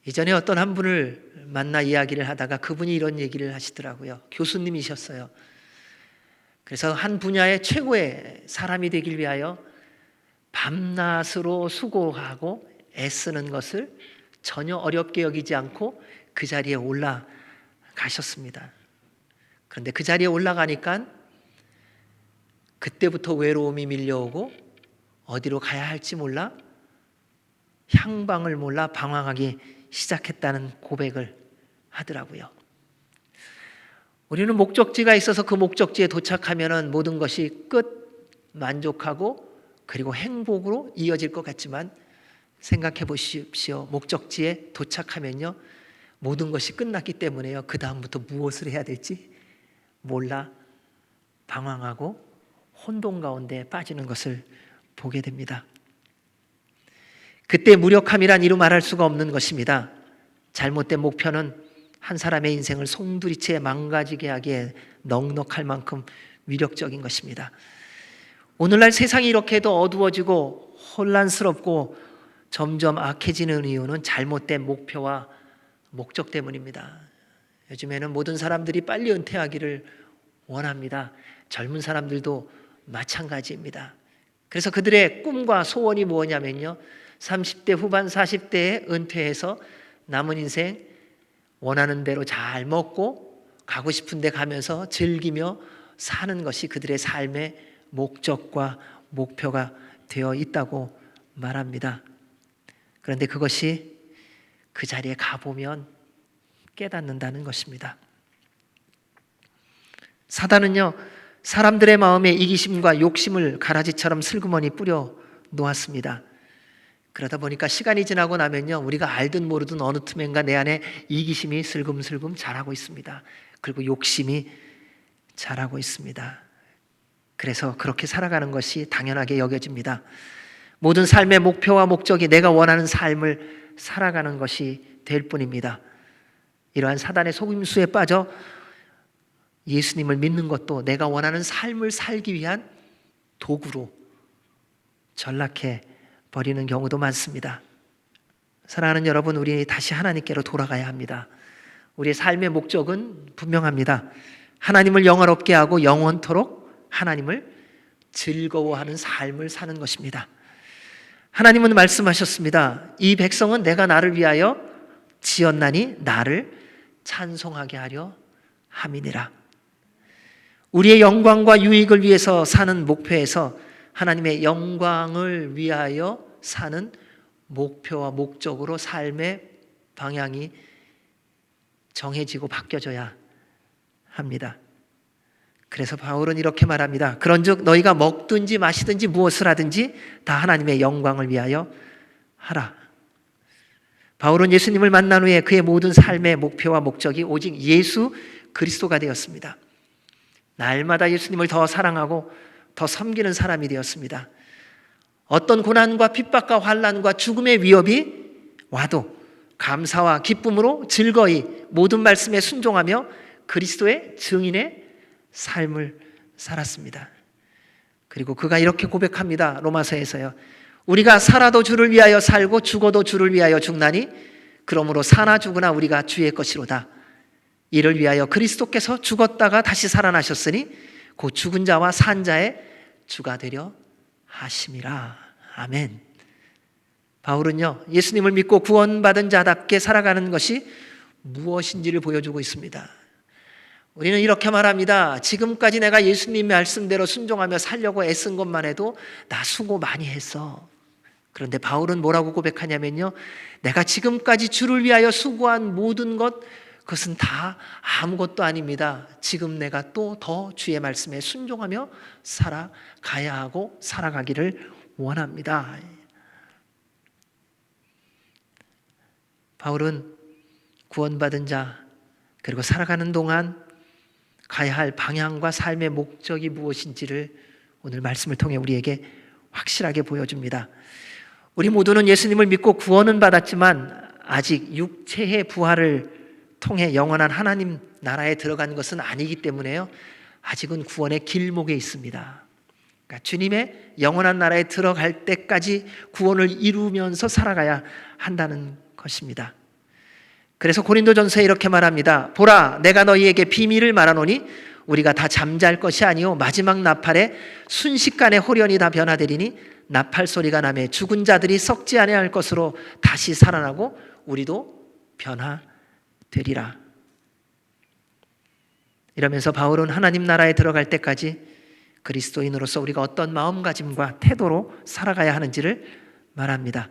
이전에 어떤 한 분을 만나 이야기를 하다가 그분이 이런 얘기를 하시더라고요. 교수님이셨어요. 그래서 한 분야의 최고의 사람이 되길 위하여 밤낮으로 수고하고 애쓰는 것을 전혀 어렵게 여기지 않고 그 자리에 올라가셨습니다. 그런데 그 자리에 올라가니까 그때부터 외로움이 밀려오고 어디로 가야 할지 몰라, 향방을 몰라 방황하기 시작했다는 고백을 하더라고요. 우리는 목적지가 있어서 그 목적지에 도착하면 모든 것이 끝, 만족하고 그리고 행복으로 이어질 것 같지만 생각해 보십시오. 목적지에 도착하면요, 모든 것이 끝났기 때문에요, 그 다음부터 무엇을 해야 될지 몰라 방황하고 혼돈 가운데 빠지는 것을 보게 됩니다. 그때 무력함이란 이루 말할 수가 없는 것입니다. 잘못된 목표는 한 사람의 인생을 송두리째 망가지게 하기에 넉넉할 만큼 위력적인 것입니다. 오늘날 세상이 이렇게도 어두워지고 혼란스럽고 점점 악해지는 이유는 잘못된 목표와 목적 때문입니다. 요즘에는 모든 사람들이 빨리 은퇴하기를 원합니다. 젊은 사람들도 마찬가지입니다. 그래서 그들의 꿈과 소원이 뭐냐면요, 30대 후반 40대에 은퇴해서 남은 인생 원하는 대로 잘 먹고 가고 싶은 데 가면서 즐기며 사는 것이 그들의 삶의 목적과 목표가 되어 있다고 말합니다. 그런데 그것이 그 자리에 가보면 깨닫는다는 것입니다. 사단은요, 사람들의 마음에 이기심과 욕심을 가라지처럼 슬그머니 뿌려 놓았습니다. 그러다 보니까 시간이 지나고 나면요, 우리가 알든 모르든 어느 틈엔가 내 안에 이기심이 슬금슬금 자라고 있습니다. 그리고 욕심이 자라고 있습니다. 그래서 그렇게 살아가는 것이 당연하게 여겨집니다. 모든 삶의 목표와 목적이 내가 원하는 삶을 살아가는 것이 될 뿐입니다. 이러한 사단의 속임수에 빠져 예수님을 믿는 것도 내가 원하는 삶을 살기 위한 도구로 전락해 버리는 경우도 많습니다. 사랑하는 여러분, 우리 다시 하나님께로 돌아가야 합니다. 우리의 삶의 목적은 분명합니다. 하나님을 영화롭게 하고 영원토록 하나님을 즐거워하는 삶을 사는 것입니다. 하나님은 말씀하셨습니다. 이 백성은 내가 나를 위하여 지었나니 나를 찬송하게 하려 함이니라. 우리의 영광과 유익을 위해서 사는 목표에서 하나님의 영광을 위하여 사는 목표와 목적으로 삶의 방향이 정해지고 바뀌어져야 합니다. 그래서 바울은 이렇게 말합니다. 그런즉 너희가 먹든지 마시든지 무엇을 하든지 다 하나님의 영광을 위하여 하라. 바울은 예수님을 만난 후에 그의 모든 삶의 목표와 목적이 오직 예수 그리스도가 되었습니다. 날마다 예수님을 더 사랑하고 더 섬기는 사람이 되었습니다. 어떤 고난과 핍박과 환난과 죽음의 위협이 와도 감사와 기쁨으로 즐거이 모든 말씀에 순종하며 그리스도의 증인의 삶을 살았습니다. 그리고 그가 이렇게 고백합니다. 로마서에서요. 우리가 살아도 주를 위하여 살고 죽어도 주를 위하여 죽나니 그러므로 사나 죽으나 우리가 주의 것이로다. 이를 위하여 그리스도께서 죽었다가 다시 살아나셨으니 곧 죽은 자와 산 자의 주가 되려 하심이라. 아멘. 바울은요, 예수님을 믿고 구원받은 자답게 살아가는 것이 무엇인지를 보여주고 있습니다. 우리는 이렇게 말합니다. 지금까지 내가 예수님 말씀대로 순종하며 살려고 애쓴 것만 해도 나 수고 많이 했어. 그런데 바울은 뭐라고 고백하냐면요, 내가 지금까지 주를 위하여 수고한 모든 것, 그것은 다 아무것도 아닙니다. 지금 내가 또 더 주의 말씀에 순종하며 살아가야 하고 살아가기를 원합니다. 바울은 구원받은 자, 그리고 살아가는 동안 가야 할 방향과 삶의 목적이 무엇인지를 오늘 말씀을 통해 우리에게 확실하게 보여줍니다. 우리 모두는 예수님을 믿고 구원은 받았지만 아직 육체의 부활을 통해 영원한 하나님 나라에 들어간 것은 아니기 때문에요, 아직은 구원의 길목에 있습니다. 그러니까 주님의 영원한 나라에 들어갈 때까지 구원을 이루면서 살아가야 한다는 것입니다. 그래서 고린도전서에 이렇게 말합니다. 보라, 내가 너희에게 비밀을 말하노니 우리가 다 잠잘 것이 아니요 마지막 나팔에 순식간에 홀연히 다 변화되리니 나팔 소리가 나매 죽은 자들이 썩지 아니할 것으로 다시 살아나고 우리도 변화되리라. 이러면서 바울은 하나님 나라에 들어갈 때까지 그리스도인으로서 우리가 어떤 마음가짐과 태도로 살아가야 하는지를 말합니다.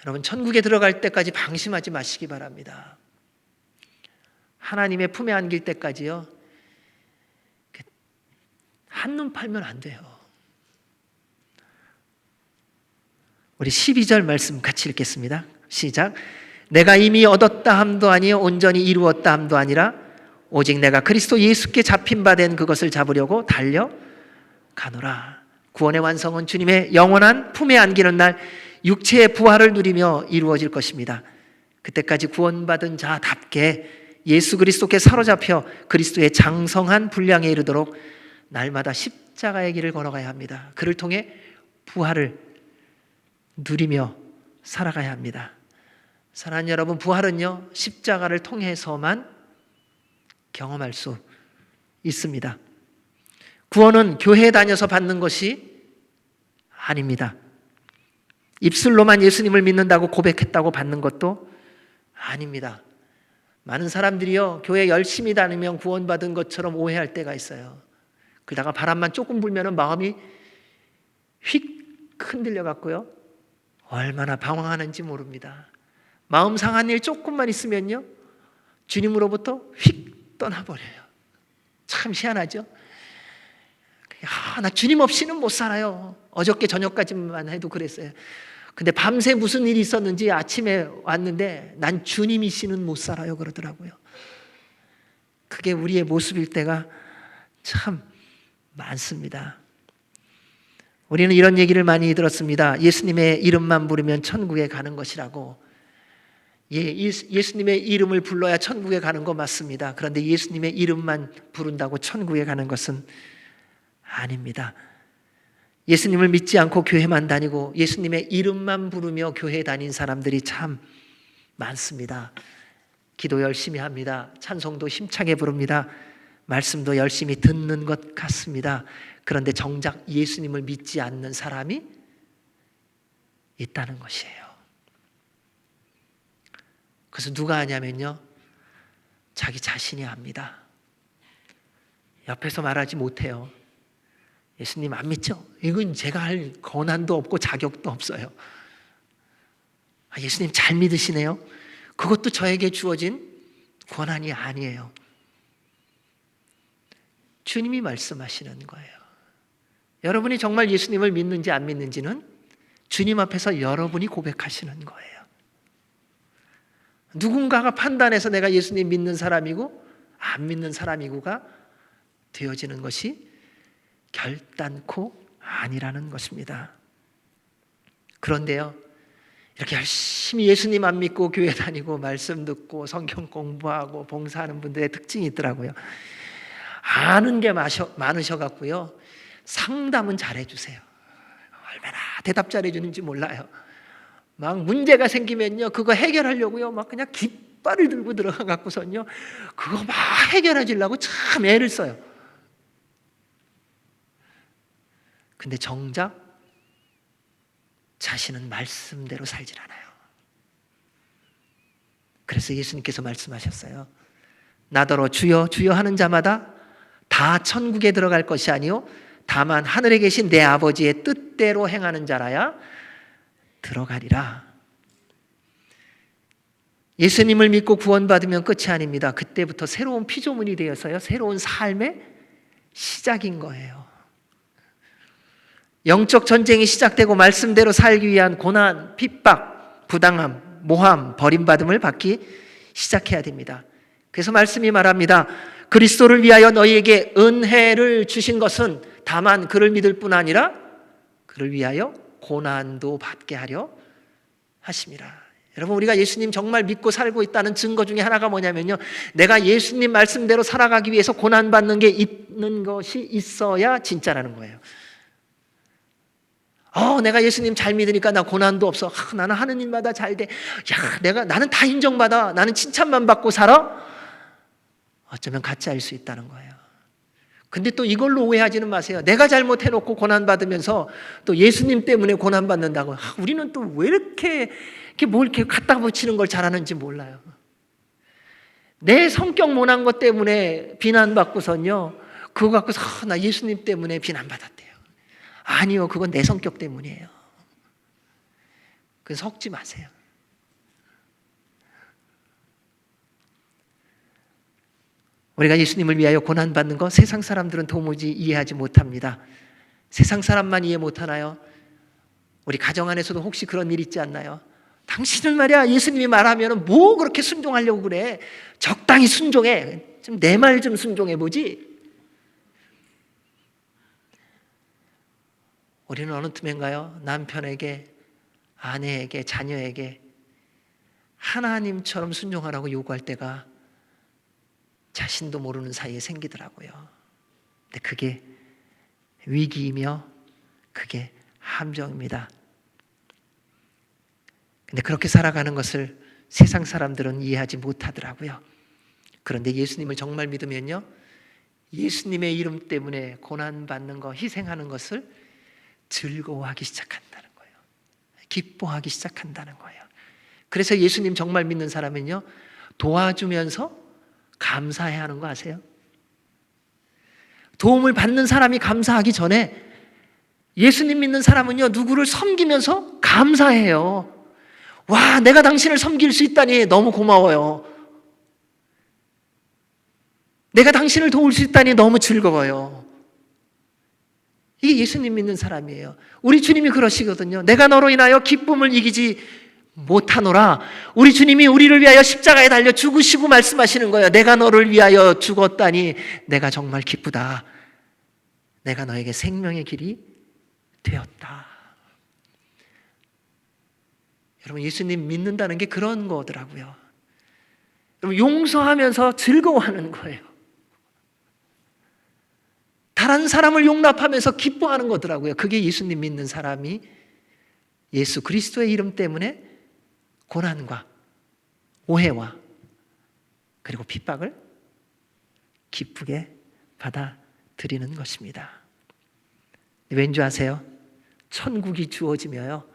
여러분, 천국에 들어갈 때까지 방심하지 마시기 바랍니다. 하나님의 품에 안길 때까지요, 한눈 팔면 안 돼요. 우리 12절 말씀 같이 읽겠습니다. 시작. 내가 이미 얻었다 함도 아니요 온전히 이루었다 함도 아니라 오직 내가 그리스도 예수께 잡힌 바 된 그것을 잡으려고 달려가노라. 구원의 완성은 주님의 영원한 품에 안기는 날 육체의 부활을 누리며 이루어질 것입니다. 그때까지 구원받은 자답게 예수 그리스도께 사로잡혀 그리스도의 장성한 분량에 이르도록 날마다 십자가의 길을 걸어가야 합니다. 그를 통해 부활을 누리며 살아가야 합니다. 사랑하는 여러분, 부활은요, 십자가를 통해서만 경험할 수 있습니다. 구원은 교회에 다녀서 받는 것이 아닙니다. 입술로만 예수님을 믿는다고 고백했다고 받는 것도 아닙니다. 많은 사람들이요, 교회 열심히 다니면 구원받은 것처럼 오해할 때가 있어요. 그러다가 바람만 조금 불면 마음이 휙 흔들려 갖고요, 얼마나 방황하는지 모릅니다. 마음 상한 일 조금만 있으면요, 주님으로부터 휙 떠나버려요. 참 희한하죠? 나 주님 없이는 못 살아요. 어저께 저녁까지만 해도 그랬어요. 근데 밤새 무슨 일이 있었는지 아침에 왔는데 난 주님이시는 못 살아요 그러더라고요. 그게 우리의 모습일 때가 참 많습니다. 우리는 이런 얘기를 많이 들었습니다. 예수님의 이름만 부르면 천국에 가는 것이라고. 예수님의 이름을 불러야 천국에 가는 거 맞습니다. 그런데 예수님의 이름만 부른다고 천국에 가는 것은 아닙니다. 예수님을 믿지 않고 교회만 다니고 예수님의 이름만 부르며 교회 다닌 사람들이 참 많습니다. 기도 열심히 합니다. 찬송도 힘차게 부릅니다. 말씀도 열심히 듣는 것 같습니다. 그런데 정작 예수님을 믿지 않는 사람이 있다는 것이에요. 그래서 누가 하냐면요, 자기 자신이 합니다. 옆에서 말하지 못해요. 예수님 안 믿죠? 이건 제가 할 권한도 없고 자격도 없어요. 예수님 잘 믿으시네요. 그것도 저에게 주어진 권한이 아니에요. 주님이 말씀하시는 거예요. 여러분이 정말 예수님을 믿는지 안 믿는지는 주님 앞에서 여러분이 고백하시는 거예요. 누군가가 판단해서 내가 예수님 믿는 사람이고 안 믿는 사람이고가 되어지는 것이 결단코 아니라는 것입니다. 그런데요, 이렇게 열심히 예수님 안 믿고 교회 다니고 말씀 듣고 성경 공부하고 봉사하는 분들의 특징이 있더라고요. 아는 게 많으셔갖고요, 상담은 잘해주세요. 얼마나 대답 잘해주는지 몰라요. 막 문제가 생기면요, 그거 해결하려고요, 막 그냥 깃발을 들고 들어가갖고선요, 그거 막 해결하려고 참 애를 써요. 근데 정작 자신은 말씀대로 살질 않아요. 그래서 예수님께서 말씀하셨어요. 나더러 주여 주여 하는 자마다 다 천국에 들어갈 것이 아니요 다만 하늘에 계신 내 아버지의 뜻대로 행하는 자라야 들어가리라. 예수님을 믿고 구원받으면 끝이 아닙니다. 그때부터 새로운 피조물이 되어서요, 새로운 삶의 시작인 거예요. 영적 전쟁이 시작되고 말씀대로 살기 위한 고난, 핍박, 부당함, 모함, 버림받음을 받기 시작해야 됩니다. 그래서 말씀이 말합니다. 그리스도를 위하여 너희에게 은혜를 주신 것은 다만 그를 믿을 뿐 아니라 그를 위하여 고난도 받게 하려 하심이라. 여러분, 우리가 예수님 정말 믿고 살고 있다는 증거 중에 하나가 뭐냐면요, 내가 예수님 말씀대로 살아가기 위해서 고난받는 게 있는 것이 있어야 진짜라는 거예요. 내가 예수님 잘 믿으니까 나 고난도 없어. 나는 하는 일마다 잘 돼. 나는 다 인정받아. 나는 칭찬만 받고 살아. 어쩌면 가짜일 수 있다는 거예요. 근데 또 이걸로 오해하지는 마세요. 내가 잘못해놓고 고난받으면서 또 예수님 때문에 고난받는다고. 우리는 또 왜 이렇게 뭘 이렇게 갖다 붙이는 걸 잘하는지 몰라요. 내 성격 모난 것 때문에 비난받고선요, 그거 갖고서 나 예수님 때문에 비난받았대요. 아니요, 그건 내 성격 때문이에요. 그래서 섞지 마세요. 우리가 예수님을 위하여 고난받는 거 세상 사람들은 도무지 이해하지 못합니다. 세상 사람만 이해 못하나요? 우리 가정 안에서도 혹시 그런 일 있지 않나요? 당신은 말이야, 예수님이 말하면 뭐 그렇게 순종하려고 그래? 적당히 순종해. 좀 내 말 좀 순종해 보지. 우리는 어느 틈인가요? 남편에게, 아내에게, 자녀에게 하나님처럼 순종하라고 요구할 때가 자신도 모르는 사이에 생기더라고요. 근데 그게 위기이며 그게 함정입니다. 근데 그렇게 살아가는 것을 세상 사람들은 이해하지 못하더라고요. 그런데 예수님을 정말 믿으면요, 예수님의 이름 때문에 고난받는 거, 희생하는 것을 즐거워하기 시작한다는 거예요. 기뻐하기 시작한다는 거예요. 그래서 예수님 정말 믿는 사람은요, 도와주면서 감사해야 하는 거 아세요? 도움을 받는 사람이 감사하기 전에 예수님 믿는 사람은요, 누구를 섬기면서 감사해요. 와, 내가 당신을 섬길 수 있다니 너무 고마워요. 내가 당신을 도울 수 있다니 너무 즐거워요. 이게 예수님 믿는 사람이에요. 우리 주님이 그러시거든요. 내가 너로 인하여 기쁨을 이기지 못하노라. 우리 주님이 우리를 위하여 십자가에 달려 죽으시고 말씀하시는 거예요. 내가 너를 위하여 죽었다니 내가 정말 기쁘다. 내가 너에게 생명의 길이 되었다. 여러분, 예수님 믿는다는 게 그런 거더라고요. 여러분, 용서하면서 즐거워하는 거예요. 다른 사람을 용납하면서 기뻐하는 거더라고요. 그게 예수님 믿는 사람이 예수 그리스도의 이름 때문에 고난과 오해와 그리고 핍박을 기쁘게 받아들이는 것입니다. 왠지 아세요? 천국이 주어지며요,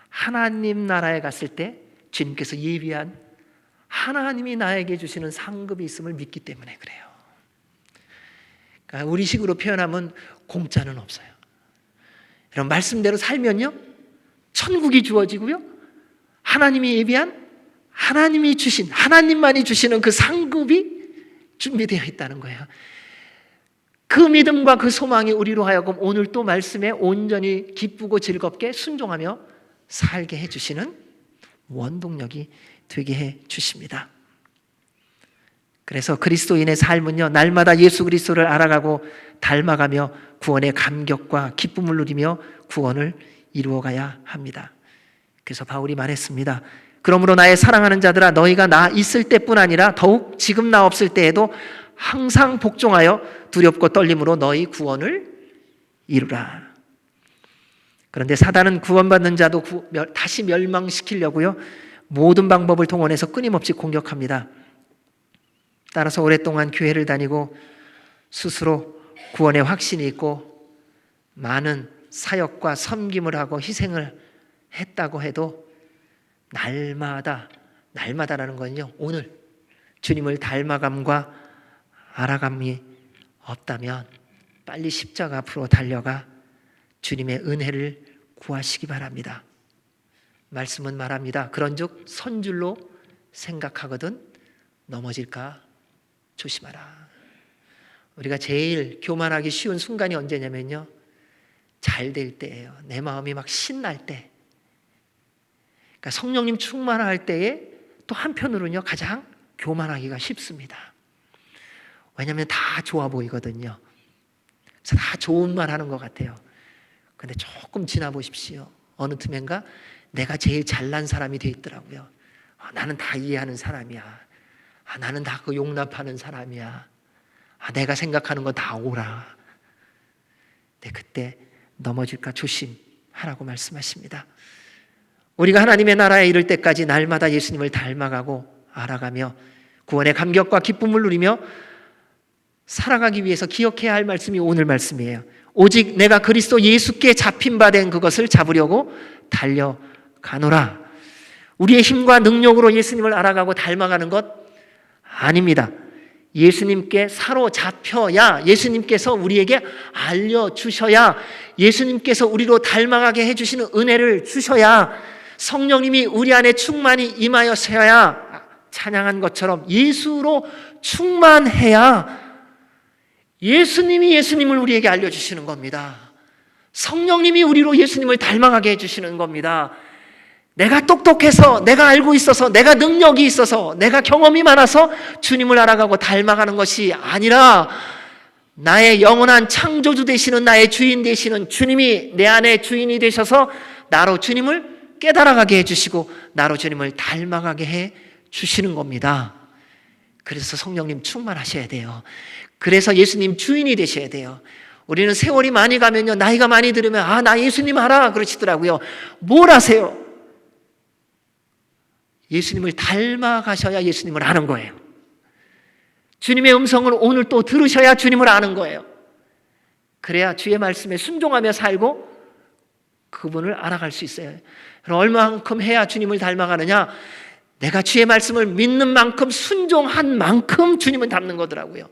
하나님 나라에 갔을 때 주님께서 예비한 하나님이 나에게 주시는 상급이 있음을 믿기 때문에 그래요. 그러니까 우리 식으로 표현하면 공짜는 없어요. 이런 말씀대로 살면요, 천국이 주어지고요, 하나님이 예비한, 하나님이 주신, 하나님만이 주시는 그 상급이 준비되어 있다는 거예요. 그 믿음과 그 소망이 우리로 하여금 오늘 또 말씀에 온전히 기쁘고 즐겁게 순종하며 살게 해주시는 원동력이 되게 해주십니다. 그래서 그리스도인의 삶은요, 날마다 예수 그리스도를 알아가고 닮아가며 구원의 감격과 기쁨을 누리며 구원을 이루어가야 합니다. 그래서 바울이 말했습니다. 그러므로 나의 사랑하는 자들아, 너희가 나 있을 때뿐 아니라 더욱 지금 나 없을 때에도 항상 복종하여 두렵고 떨림으로 너희 구원을 이루라. 그런데 사단은 구원받는 자도 다시 멸망시키려고요, 모든 방법을 동원해서 끊임없이 공격합니다. 따라서 오랫동안 교회를 다니고 스스로 구원의 확신이 있고 많은 사역과 섬김을 하고 희생을 했다고 해도 날마다라는 건요, 오늘 주님을 닮아감과 알아감이 없다면 빨리 십자가 앞으로 달려가 주님의 은혜를 구하시기 바랍니다. 말씀은 말합니다. 그런즉 선줄로 생각하거든 넘어질까 조심하라. 우리가 제일 교만하기 쉬운 순간이 언제냐면요, 잘 될 때예요. 내 마음이 막 신날 때. 그러니까 성령님 충만할 때에 또 한편으로는요, 가장 교만하기가 쉽습니다. 왜냐하면 다 좋아 보이거든요. 그래서 다 좋은 말 하는 것 같아요. 근데 조금 지나 보십시오. 어느 틈엔가 내가 제일 잘난 사람이 돼 있더라고요. 나는 다 이해하는 사람이야. 나는 다 그 용납하는 사람이야. 내가 생각하는 건 다 옳아. 근데 그때 넘어질까 조심하라고 말씀하십니다. 우리가 하나님의 나라에 이를 때까지 날마다 예수님을 닮아가고 알아가며 구원의 감격과 기쁨을 누리며 살아가기 위해서 기억해야 할 말씀이 오늘 말씀이에요. 오직 내가 그리스도 예수께 잡힌 바 된 그것을 잡으려고 달려가노라. 우리의 힘과 능력으로 예수님을 알아가고 닮아가는 것 아닙니다. 예수님께 사로잡혀야, 예수님께서 우리에게 알려주셔야, 예수님께서 우리로 닮아가게 해주시는 은혜를 주셔야, 성령님이 우리 안에 충만히 임하여서야, 찬양한 것처럼 예수로 충만해야 예수님이 예수님을 우리에게 알려주시는 겁니다. 성령님이 우리로 예수님을 닮아가게 해주시는 겁니다. 내가 똑똑해서, 내가 알고 있어서, 내가 능력이 있어서, 내가 경험이 많아서 주님을 알아가고 닮아가는 것이 아니라 나의 영원한 창조주 되시는, 나의 주인 되시는 주님이 내 안에 주인이 되셔서 나로 주님을 깨달아가게 해주시고 나로 주님을 닮아가게 해주시는 겁니다. 그래서 성령님 충만하셔야 돼요. 그래서 예수님 주인이 되셔야 돼요. 우리는 세월이 많이 가면요, 나이가 많이 들으면 나 예수님 알아 그러시더라고요. 뭘 아세요? 예수님을 닮아가셔야 예수님을 아는 거예요. 주님의 음성을 오늘 또 들으셔야 주님을 아는 거예요. 그래야 주의 말씀에 순종하며 살고 그분을 알아갈 수 있어요. 얼마만큼 해야 주님을 닮아가느냐? 내가 주의 말씀을 믿는 만큼, 순종한 만큼 주님은 닮는 거더라고요.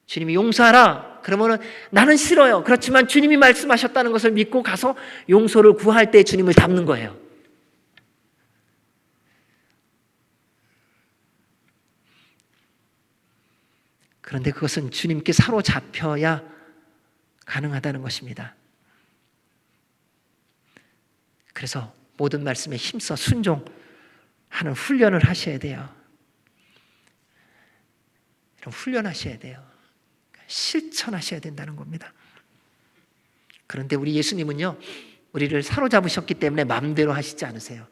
주님이 용서하라 그러면은 나는 싫어요. 그렇지만 주님이 말씀하셨다는 것을 믿고 가서 용서를 구할 때 주님을 닮는 거예요. 그런데 그것은 주님께 사로잡혀야 가능하다는 것입니다. 그래서 모든 말씀에 힘써 순종하는 훈련을 하셔야 돼요. 훈련하셔야 돼요. 실천하셔야 된다는 겁니다. 그런데 우리 예수님은요, 우리를 사로잡으셨기 때문에 마음대로 하시지 않으세요.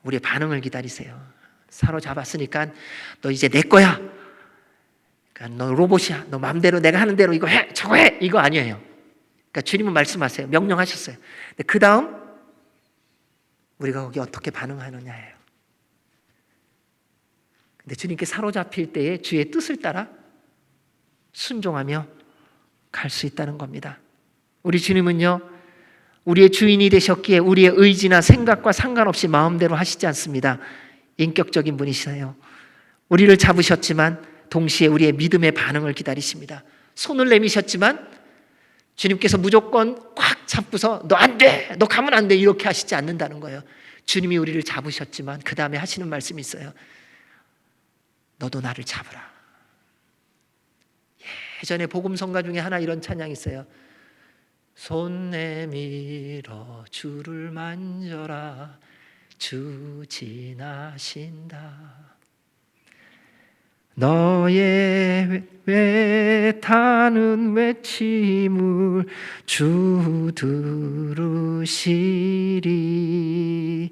우리의 반응을 기다리세요. 사로잡았으니까 너 이제 내 거야. 그러니까 너 로봇이야. 너 마음대로 내가 하는 대로 이거 해, 저거 해. 이거 아니에요. 그러니까 주님은 말씀하세요. 명령하셨어요. 근데 그 다음 우리가 거기 어떻게 반응하느냐예요. 근데 주님께 사로잡힐 때에 주의 뜻을 따라 순종하며 갈 수 있다는 겁니다. 우리 주님은요, 우리의 주인이 되셨기에 우리의 의지나 생각과 상관없이 마음대로 하시지 않습니다. 인격적인 분이시세요. 우리를 잡으셨지만 동시에 우리의 믿음의 반응을 기다리십니다. 손을 내미셨지만 주님께서 무조건 꽉 잡고서 너 안 돼, 너 가면 안 돼 이렇게 하시지 않는다는 거예요. 주님이 우리를 잡으셨지만 그 다음에 하시는 말씀이 있어요. 너도 나를 잡으라. 예전에 복음성가 중에 하나 이런 찬양이 있어요. 손 내밀어 주를 만져라 주 지나신다. 너의 외타는 외침을 주 들으시리.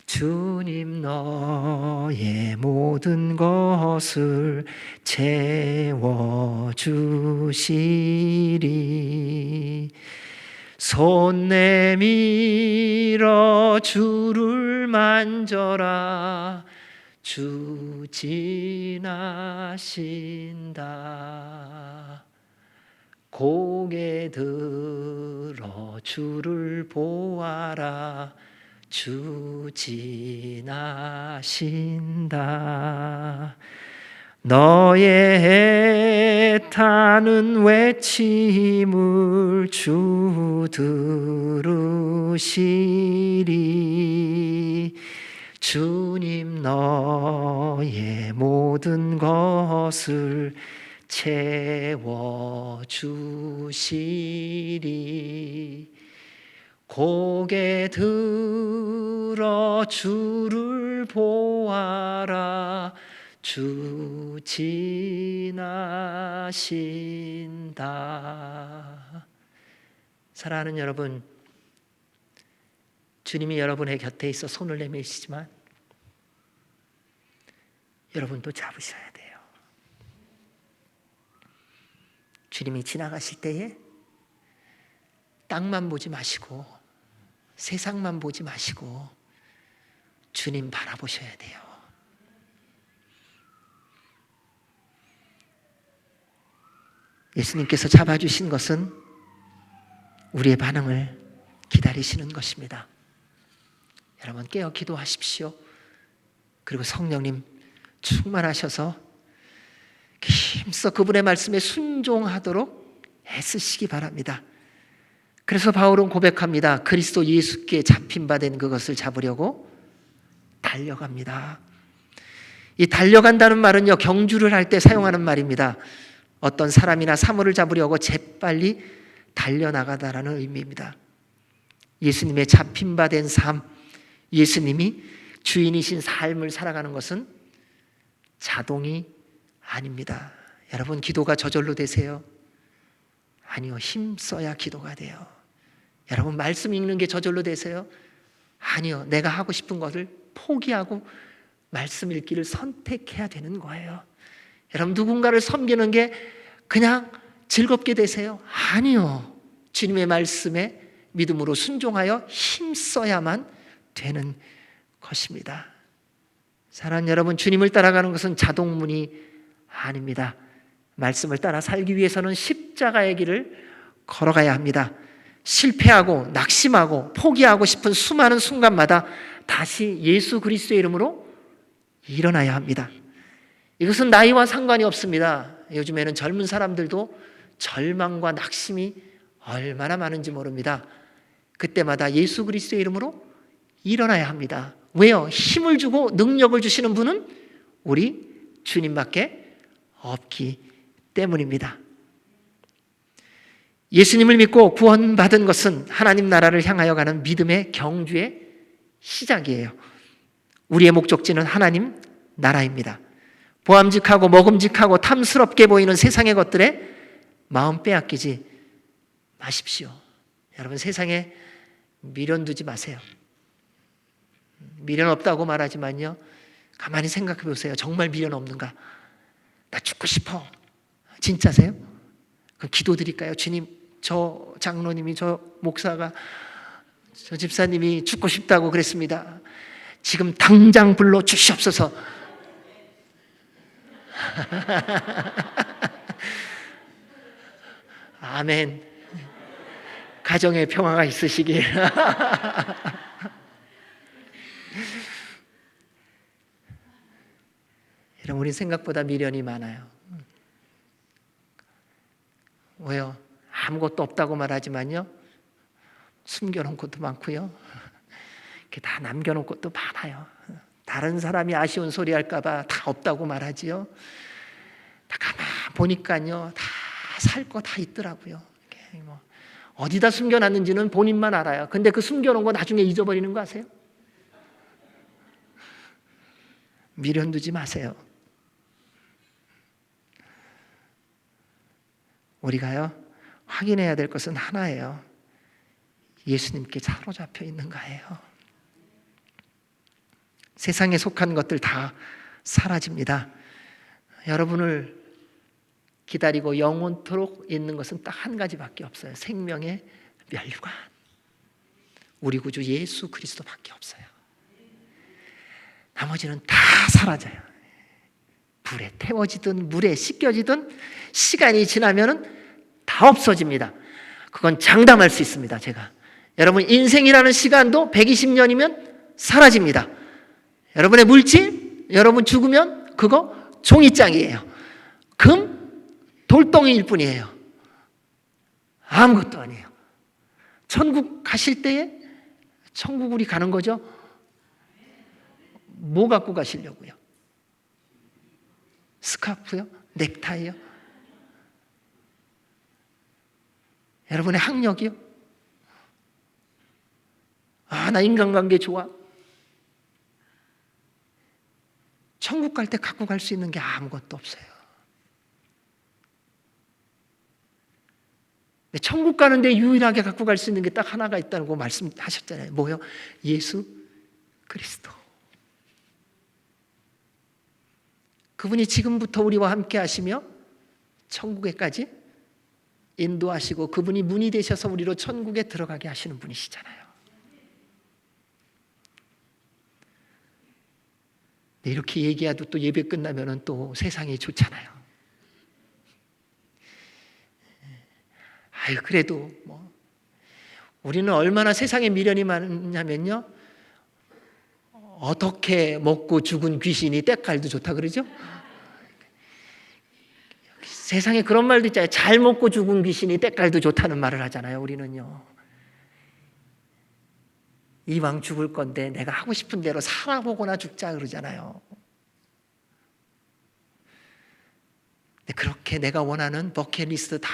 주님 너의 모든 것을 채워주시리. 손 내밀어 주를 만져라 주 지나신다. 고개 들어 주를 보아라 주 지나신다. 너의 애타는 외침을 주 들으시리. 주님 너의 모든 것을 채워주시리. 고개 들어 주를 보아라 주 지나신다. 사랑하는 여러분, 주님이 여러분의 곁에 있어 손을 내미시지만 여러분도 잡으셔야 돼요. 주님이 지나가실 때에 땅만 보지 마시고 세상만 보지 마시고 주님 바라보셔야 돼요. 예수님께서 잡아주신 것은 우리의 반응을 기다리시는 것입니다. 여러분 깨어 기도하십시오. 그리고 성령님 충만하셔서 힘써 그분의 말씀에 순종하도록 애쓰시기 바랍니다. 그래서 바울은 고백합니다. 그리스도 예수께 잡힌 바 된 그것을 잡으려고 달려갑니다. 이 달려간다는 말은요, 경주를 할 때 사용하는 말입니다. 어떤 사람이나 사물을 잡으려고 재빨리 달려나가다라는 의미입니다. 예수님의 잡힌 바 된 삶, 예수님이 주인이신 삶을 살아가는 것은 자동이 아닙니다. 여러분 기도가 저절로 되세요? 아니요, 힘써야 기도가 돼요. 여러분 말씀 읽는 게 저절로 되세요? 아니요, 내가 하고 싶은 것을 포기하고 말씀 읽기를 선택해야 되는 거예요. 여러분 누군가를 섬기는 게 그냥 즐겁게 되세요? 아니요, 주님의 말씀에 믿음으로 순종하여 힘써야만 되는 것입니다. 사랑하는 여러분, 주님을 따라가는 것은 자동문이 아닙니다. 말씀을 따라 살기 위해서는 십자가의 길을 걸어가야 합니다. 실패하고 낙심하고 포기하고 싶은 수많은 순간마다 다시 예수 그리스도의 이름으로 일어나야 합니다. 이것은 나이와 상관이 없습니다. 요즘에는 젊은 사람들도 절망과 낙심이 얼마나 많은지 모릅니다. 그때마다 예수 그리스도의 이름으로 일어나야 합니다. 왜요? 힘을 주고 능력을 주시는 분은 우리 주님밖에 없기 때문입니다. 예수님을 믿고 구원받은 것은 하나님 나라를 향하여 가는 믿음의 경주의 시작이에요. 우리의 목적지는 하나님 나라입니다. 보암직하고 먹음직하고 탐스럽게 보이는 세상의 것들에 마음 빼앗기지 마십시오. 여러분, 세상에 미련 두지 마세요. 미련 없다고 말하지만요, 가만히 생각해 보세요. 정말 미련 없는가? 나 죽고 싶어. 진짜세요? 그럼 기도드릴까요? 주님, 저 장로님이, 저 목사가, 저 집사님이 죽고 싶다고 그랬습니다. 지금 당장 불러 주시옵소서. 아멘. 가정에 평화가 있으시길. 여러분, 우리 생각보다 미련이 많아요. 왜요? 아무것도 없다고 말하지만요, 숨겨놓은 것도 많고요, 이렇게 다 남겨놓은 것도 많아요. 다른 사람이 아쉬운 소리 할까봐 다 없다고 말하지요. 다 가만 보니까요, 다 살 거 다 있더라고요. 뭐 어디다 숨겨놨는지는 본인만 알아요. 근데 그 숨겨놓은 거 나중에 잊어버리는 거 아세요? 미련 두지 마세요. 우리가요, 확인해야 될 것은 하나예요. 예수님께 사로잡혀 있는가예요. 세상에 속한 것들 다 사라집니다. 여러분을 기다리고 영원토록 있는 것은 딱 한 가지밖에 없어요. 생명의 면류관. 우리 구주 예수 그리스도밖에 없어요. 나머지는 다 사라져요. 불에 태워지든 물에 씻겨지든 시간이 지나면은 다 없어집니다. 그건 장담할 수 있습니다. 제가. 여러분, 인생이라는 시간도 120년이면 사라집니다. 여러분의 물질, 여러분 죽으면 그거 종이장이에요. 금, 돌덩이일 뿐이에요. 아무것도 아니에요. 천국 가실 때에, 천국 우리 가는 거죠? 뭐 갖고 가시려고요? 스카프요? 넥타이요? 여러분의 학력이요? 아, 나 인간관계 좋아. 천국 갈 때 갖고 갈 수 있는 게 아무것도 없어요. 천국 가는데 유일하게 갖고 갈 수 있는 게 딱 하나가 있다고 말씀하셨잖아요. 뭐요? 예수 그리스도. 그분이 지금부터 우리와 함께 하시며 천국에까지 인도하시고, 그분이 문이 되셔서 우리로 천국에 들어가게 하시는 분이시잖아요. 이렇게 얘기해도 또 예배 끝나면 또 세상이 좋잖아요. 아유, 그래도 뭐 우리는 얼마나 세상에 미련이 많냐면요, 어떻게 먹고 죽은 귀신이 때깔도 좋다 그러죠? 세상에 그런 말도 있잖아요. 잘 먹고 죽은 귀신이 때깔도 좋다는 말을 하잖아요. 우리는요, 이왕 죽을 건데 내가 하고 싶은 대로 살아보거나 죽자 그러잖아요. 근데 그렇게 내가 원하는 버킷리스트 다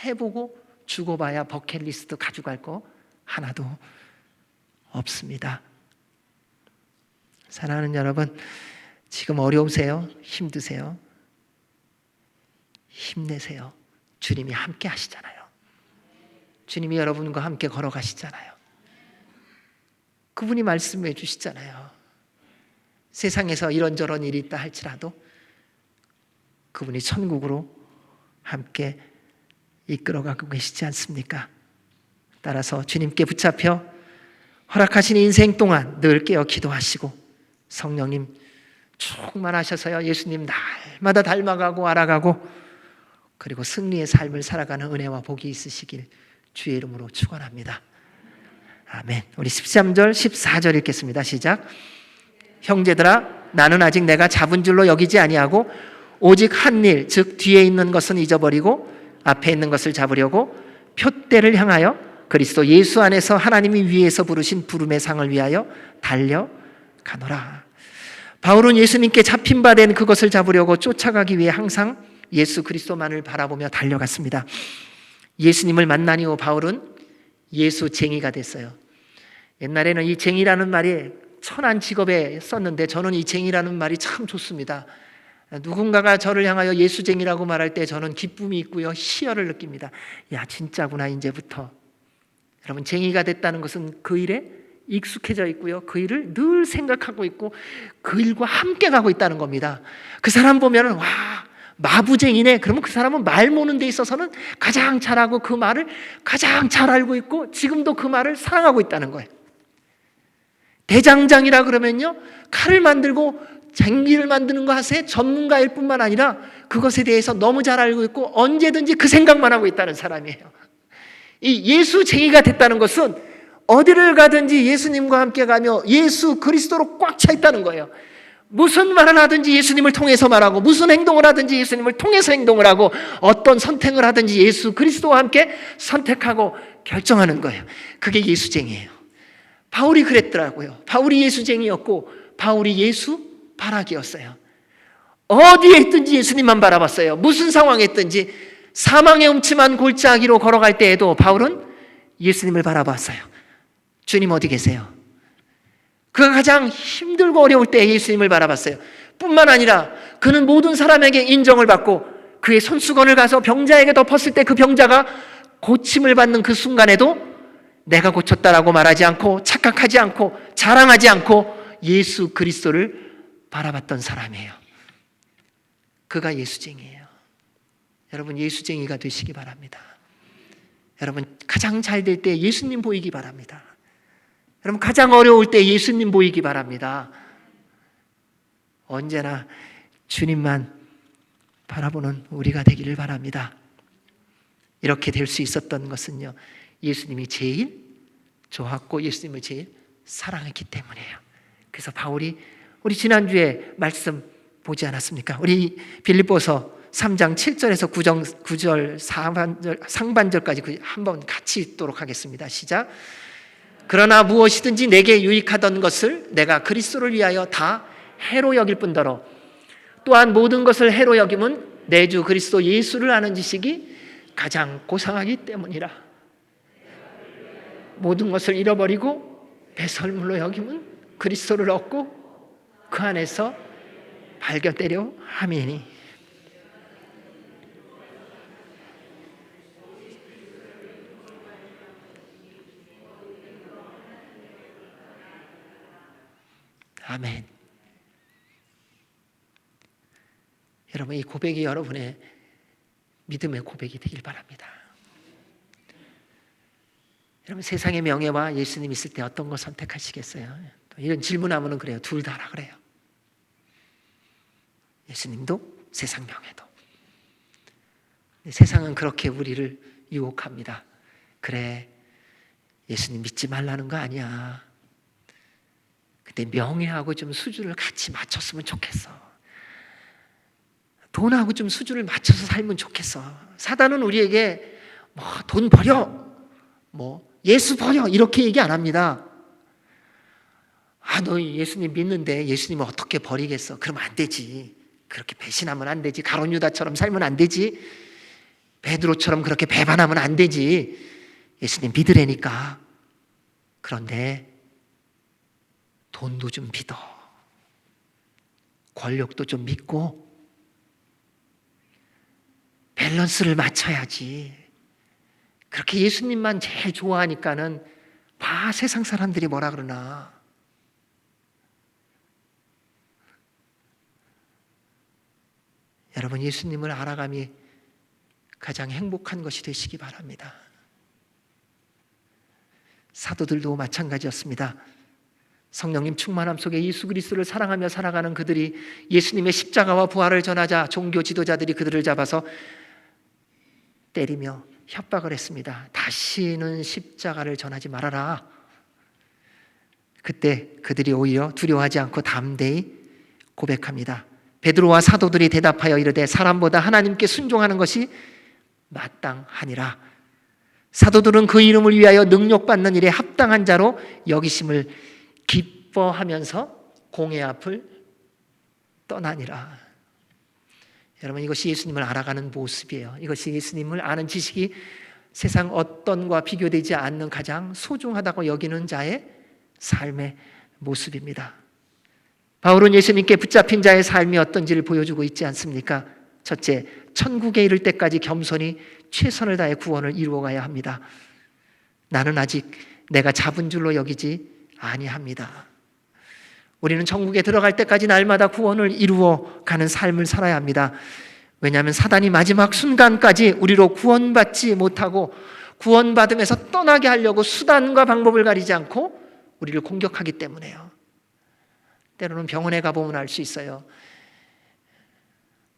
해보고 죽어봐야 버킷리스트 가져갈 거 하나도 없습니다. 사랑하는 여러분, 지금 어려우세요? 힘드세요? 힘내세요. 주님이 함께 하시잖아요. 주님이 여러분과 함께 걸어가시잖아요. 그분이 말씀해 주시잖아요. 세상에서 이런저런 일이 있다 할지라도 그분이 천국으로 함께 이끌어가고 계시지 않습니까? 따라서 주님께 붙잡혀 허락하신 인생 동안 늘 깨어 기도하시고, 성령님 충만하셔서요, 예수님 날마다 닮아가고 알아가고, 그리고 승리의 삶을 살아가는 은혜와 복이 있으시길 주의 이름으로 축원합니다. 아멘. 우리 13절 14절 읽겠습니다. 시작. 형제들아, 나는 아직 내가 잡은 줄로 여기지 아니하고 오직 한 일, 즉 뒤에 있는 것은 잊어버리고 앞에 있는 것을 잡으려고 표대를 향하여 그리스도 예수 안에서 하나님이 위에서 부르신 부름의 상을 위하여 달려가노라. 바울은 예수님께 잡힌 바 된 그것을 잡으려고 쫓아가기 위해 항상 예수 그리스도만을 바라보며 달려갔습니다. 예수님을 만난 이후 바울은 예수쟁이가 됐어요. 옛날에는 이 쟁이라는 말이 천한 직업에 썼는데 저는 이 쟁이라는 말이 참 좋습니다. 누군가가 저를 향하여 예수쟁이라고 말할 때 저는 기쁨이 있고요, 희열을 느낍니다. 야, 진짜구나 이제부터. 여러분, 쟁이가 됐다는 것은 그 일에 익숙해져 있고요, 그 일을 늘 생각하고 있고 그 일과 함께 가고 있다는 겁니다. 그 사람 보면은 와, 마부쟁이네. 그러면 그 사람은 말 모는 데 있어서는 가장 잘하고 그 말을 가장 잘 알고 있고 지금도 그 말을 사랑하고 있다는 거예요. 대장장이라 그러면요, 칼을 만들고 쟁기를 만드는 것에 전문가일 뿐만 아니라 그것에 대해서 너무 잘 알고 있고 언제든지 그 생각만 하고 있다는 사람이에요. 이 예수쟁이가 됐다는 것은 어디를 가든지 예수님과 함께 가며 예수 그리스도로 꽉 차 있다는 거예요. 무슨 말을 하든지 예수님을 통해서 말하고 무슨 행동을 하든지 예수님을 통해서 행동을 하고 어떤 선택을 하든지 예수 그리스도와 함께 선택하고 결정하는 거예요. 그게 예수쟁이에요. 바울이 그랬더라고요. 바울이 예수쟁이였고 바울이 예수 바라기였어요. 어디에 있든지 예수님만 바라봤어요. 무슨 상황에 있든지 사망의 음침한 골짜기로 걸어갈 때에도 바울은 예수님을 바라봤어요. 주님 어디 계세요? 그가 가장 힘들고 어려울 때 예수님을 바라봤어요. 뿐만 아니라 그는 모든 사람에게 인정을 받고 그의 손수건을 가서 병자에게 덮었을 때 그 병자가 고침을 받는 그 순간에도 내가 고쳤다라고 말하지 않고 착각하지 않고 자랑하지 않고 예수 그리스도를 바라봤던 사람이에요. 그가 예수쟁이에요. 여러분, 예수쟁이가 되시기 바랍니다. 여러분, 가장 잘 될 때 예수님 보이기 바랍니다. 여러분, 가장 어려울 때 예수님 보이기 바랍니다. 언제나 주님만 바라보는 우리가 되기를 바랍니다. 이렇게 될 수 있었던 것은요, 예수님이 제일 좋았고 예수님을 제일 사랑했기 때문이에요. 그래서 바울이 우리 지난주에 말씀 보지 않았습니까? 우리 빌립보서 3장 7절에서 9절 상반절까지 한번 같이 읽도록 하겠습니다. 시작. 그러나 무엇이든지 내게 유익하던 것을 내가 그리스도를 위하여 다 해로 여길 뿐더러 또한 모든 것을 해로 여김은 내 주 그리스도 예수를 아는 지식이 가장 고상하기 때문이라. 모든 것을 잃어버리고 배설물로 여김은 그리스도를 얻고 그 안에서 발견되려 함이니. 아멘. 여러분, 이 고백이 여러분의 믿음의 고백이 되길 바랍니다. 여러분, 세상의 명예와 예수님 있을 때 어떤 거 선택하시겠어요? 이런 질문하면은 그래요. 둘 다라 그래요. 예수님도 세상 명예도. 세상은 그렇게 우리를 유혹합니다. 그래, 예수님 믿지 말라는 거 아니야. 근데 명예하고 좀 수준을 같이 맞췄으면 좋겠어. 돈하고 좀 수준을 맞춰서 살면 좋겠어. 사단은 우리에게 뭐 돈 버려, 뭐 예수 버려 이렇게 얘기 안 합니다. 아, 너 예수님 믿는데 예수님을 어떻게 버리겠어? 그러면 안 되지. 그렇게 배신하면 안 되지. 가룟 유다처럼 살면 안 되지. 베드로처럼 그렇게 배반하면 안 되지. 예수님 믿으라니까. 그런데 돈도 좀 믿어. 권력도 좀 믿고 밸런스를 맞춰야지. 그렇게 예수님만 제일 좋아하니까는 봐, 세상 사람들이 뭐라 그러나. 여러분, 예수님을 알아감이 가장 행복한 것이 되시기 바랍니다. 사도들도 마찬가지였습니다. 성령님 충만함 속에 예수 그리스도를 사랑하며 살아가는 그들이 예수님의 십자가와 부활을 전하자 종교 지도자들이 그들을 잡아서 때리며 협박을 했습니다. 다시는 십자가를 전하지 말아라. 그때 그들이 오히려 두려워하지 않고 담대히 고백합니다. 베드로와 사도들이 대답하여 이르되 사람보다 하나님께 순종하는 것이 마땅하니라. 사도들은 그 이름을 위하여 능력받는 일에 합당한 자로 여기심을 기뻐하면서 공회 앞을 떠나니라. 여러분, 이것이 예수님을 알아가는 모습이에요. 이것이 예수님을 아는 지식이 세상 어떤과 비교되지 않는 가장 소중하다고 여기는 자의 삶의 모습입니다. 바울은 예수님께 붙잡힌 자의 삶이 어떤지를 보여주고 있지 않습니까? 첫째, 천국에 이를 때까지 겸손히 최선을 다해 구원을 이루어가야 합니다. 나는 아직 내가 잡은 줄로 여기지 아니합니다. 우리는 천국에 들어갈 때까지 날마다 구원을 이루어가는 삶을 살아야 합니다. 왜냐하면 사단이 마지막 순간까지 우리로 구원받지 못하고 구원받으면서 떠나게 하려고 수단과 방법을 가리지 않고 우리를 공격하기 때문에요. 때로는 병원에 가보면 알 수 있어요.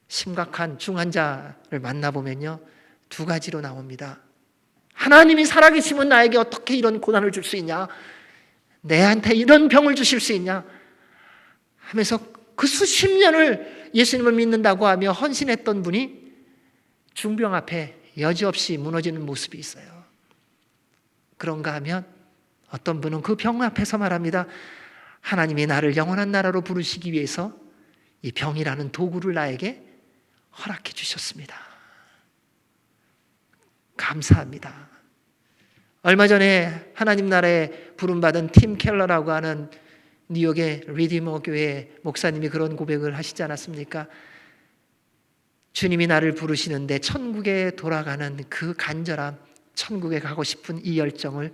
심각한 중환자를 만나보면요, 두 가지로 나옵니다. 하나님이 살아계시면 나에게 어떻게 이런 고난을 줄 수 있냐? 내한테 이런 병을 주실 수 있냐? 하면서 그 수십 년을 예수님을 믿는다고 하며 헌신했던 분이 중병 앞에 여지없이 무너지는 모습이 있어요. 그런가 하면 어떤 분은 그 병 앞에서 말합니다. 하나님이 나를 영원한 나라로 부르시기 위해서 이 병이라는 도구를 나에게 허락해 주셨습니다. 감사합니다. 얼마 전에 하나님 나라에 부름받은 팀 켈러라고 하는 뉴욕의 리디머 교회 목사님이 그런 고백을 하시지 않았습니까? 주님이 나를 부르시는데 천국에 돌아가는 그 간절함, 천국에 가고 싶은 이 열정을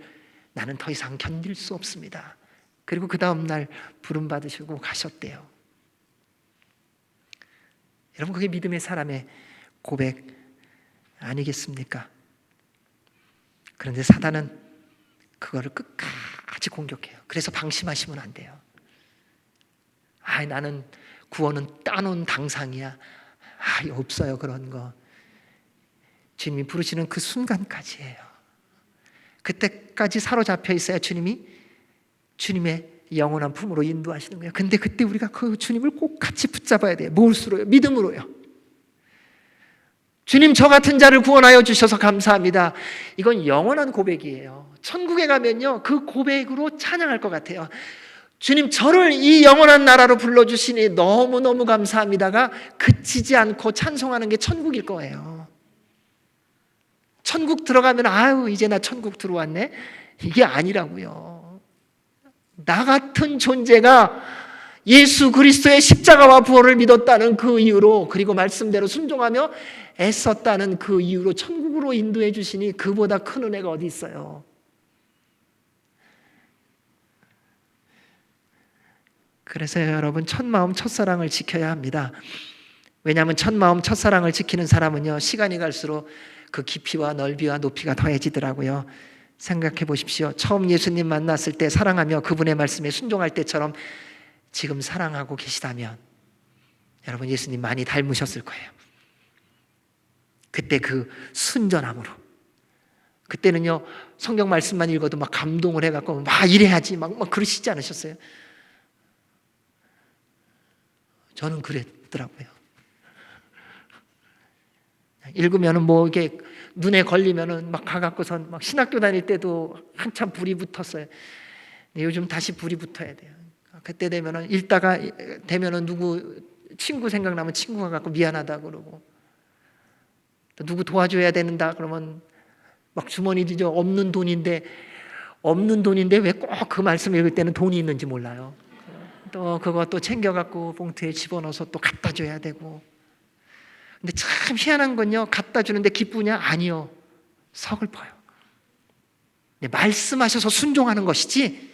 나는 더 이상 견딜 수 없습니다. 그리고 그 다음 날 부름받으시고 가셨대요. 여러분, 그게 믿음의 사람의 고백 아니겠습니까? 그런데 사단은 그거를 끝까지 공격해요. 그래서 방심하시면 안 돼요. 나는 구원은 따놓은 당상이야. 없어요, 그런 거. 주님이 부르시는 그 순간까지예요. 그때까지 사로잡혀 있어야 주님의 영원한 품으로 인도하시는 거예요. 근데 그때 우리가 그 주님을 꼭 같이 붙잡아야 돼요. 무엇으로요? 믿음으로요. 주님, 저 같은 자를 구원하여 주셔서 감사합니다. 이건 영원한 고백이에요. 천국에 가면요, 그 고백으로 찬양할 것 같아요. 주님, 저를 이 영원한 나라로 불러주시니 너무너무 감사합니다가 그치지 않고 찬송하는 게 천국일 거예요. 천국 들어가면 이제 나 천국 들어왔네? 이게 아니라고요. 나 같은 존재가 예수 그리스도의 십자가와 부활을 믿었다는 그 이유로, 그리고 말씀대로 순종하며 애썼다는 그 이유로 천국으로 인도해 주시니 그보다 큰 은혜가 어디 있어요. 그래서 여러분, 첫 마음 첫사랑을 지켜야 합니다. 왜냐하면 첫 마음 첫사랑을 지키는 사람은요, 시간이 갈수록 그 깊이와 넓이와 높이가 더해지더라고요. 생각해 보십시오. 처음 예수님 만났을 때 사랑하며 그분의 말씀에 순종할 때처럼 지금 사랑하고 계시다면 여러분, 예수님 많이 닮으셨을 거예요. 그때 그 순전함으로. 그때는요, 성경 말씀만 읽어도 막 감동을 해갖고 막 이래야지 막 그러시지 않으셨어요? 저는 그랬더라고요. 읽으면은 이게 눈에 걸리면은 막 가갖고선 막 신학교 다닐 때도 한참 불이 붙었어요. 근데 요즘 다시 불이 붙어야 돼요. 그때 되면은 읽다가 되면은 누구 친구 생각나면 친구가 갖고 미안하다 그러고, 또 누구 도와줘야 되는다 그러면 막 주머니 뒤져 없는 돈인데 왜 꼭 그 말씀 읽을 때는 돈이 있는지 몰라요. 또 그거 또 챙겨갖고 봉투에 집어넣어서 또 갖다 줘야 되고. 근데 참 희한한 건요, 갖다 주는데 기쁘냐? 아니요, 서글퍼요. 말씀하셔서 순종하는 것이지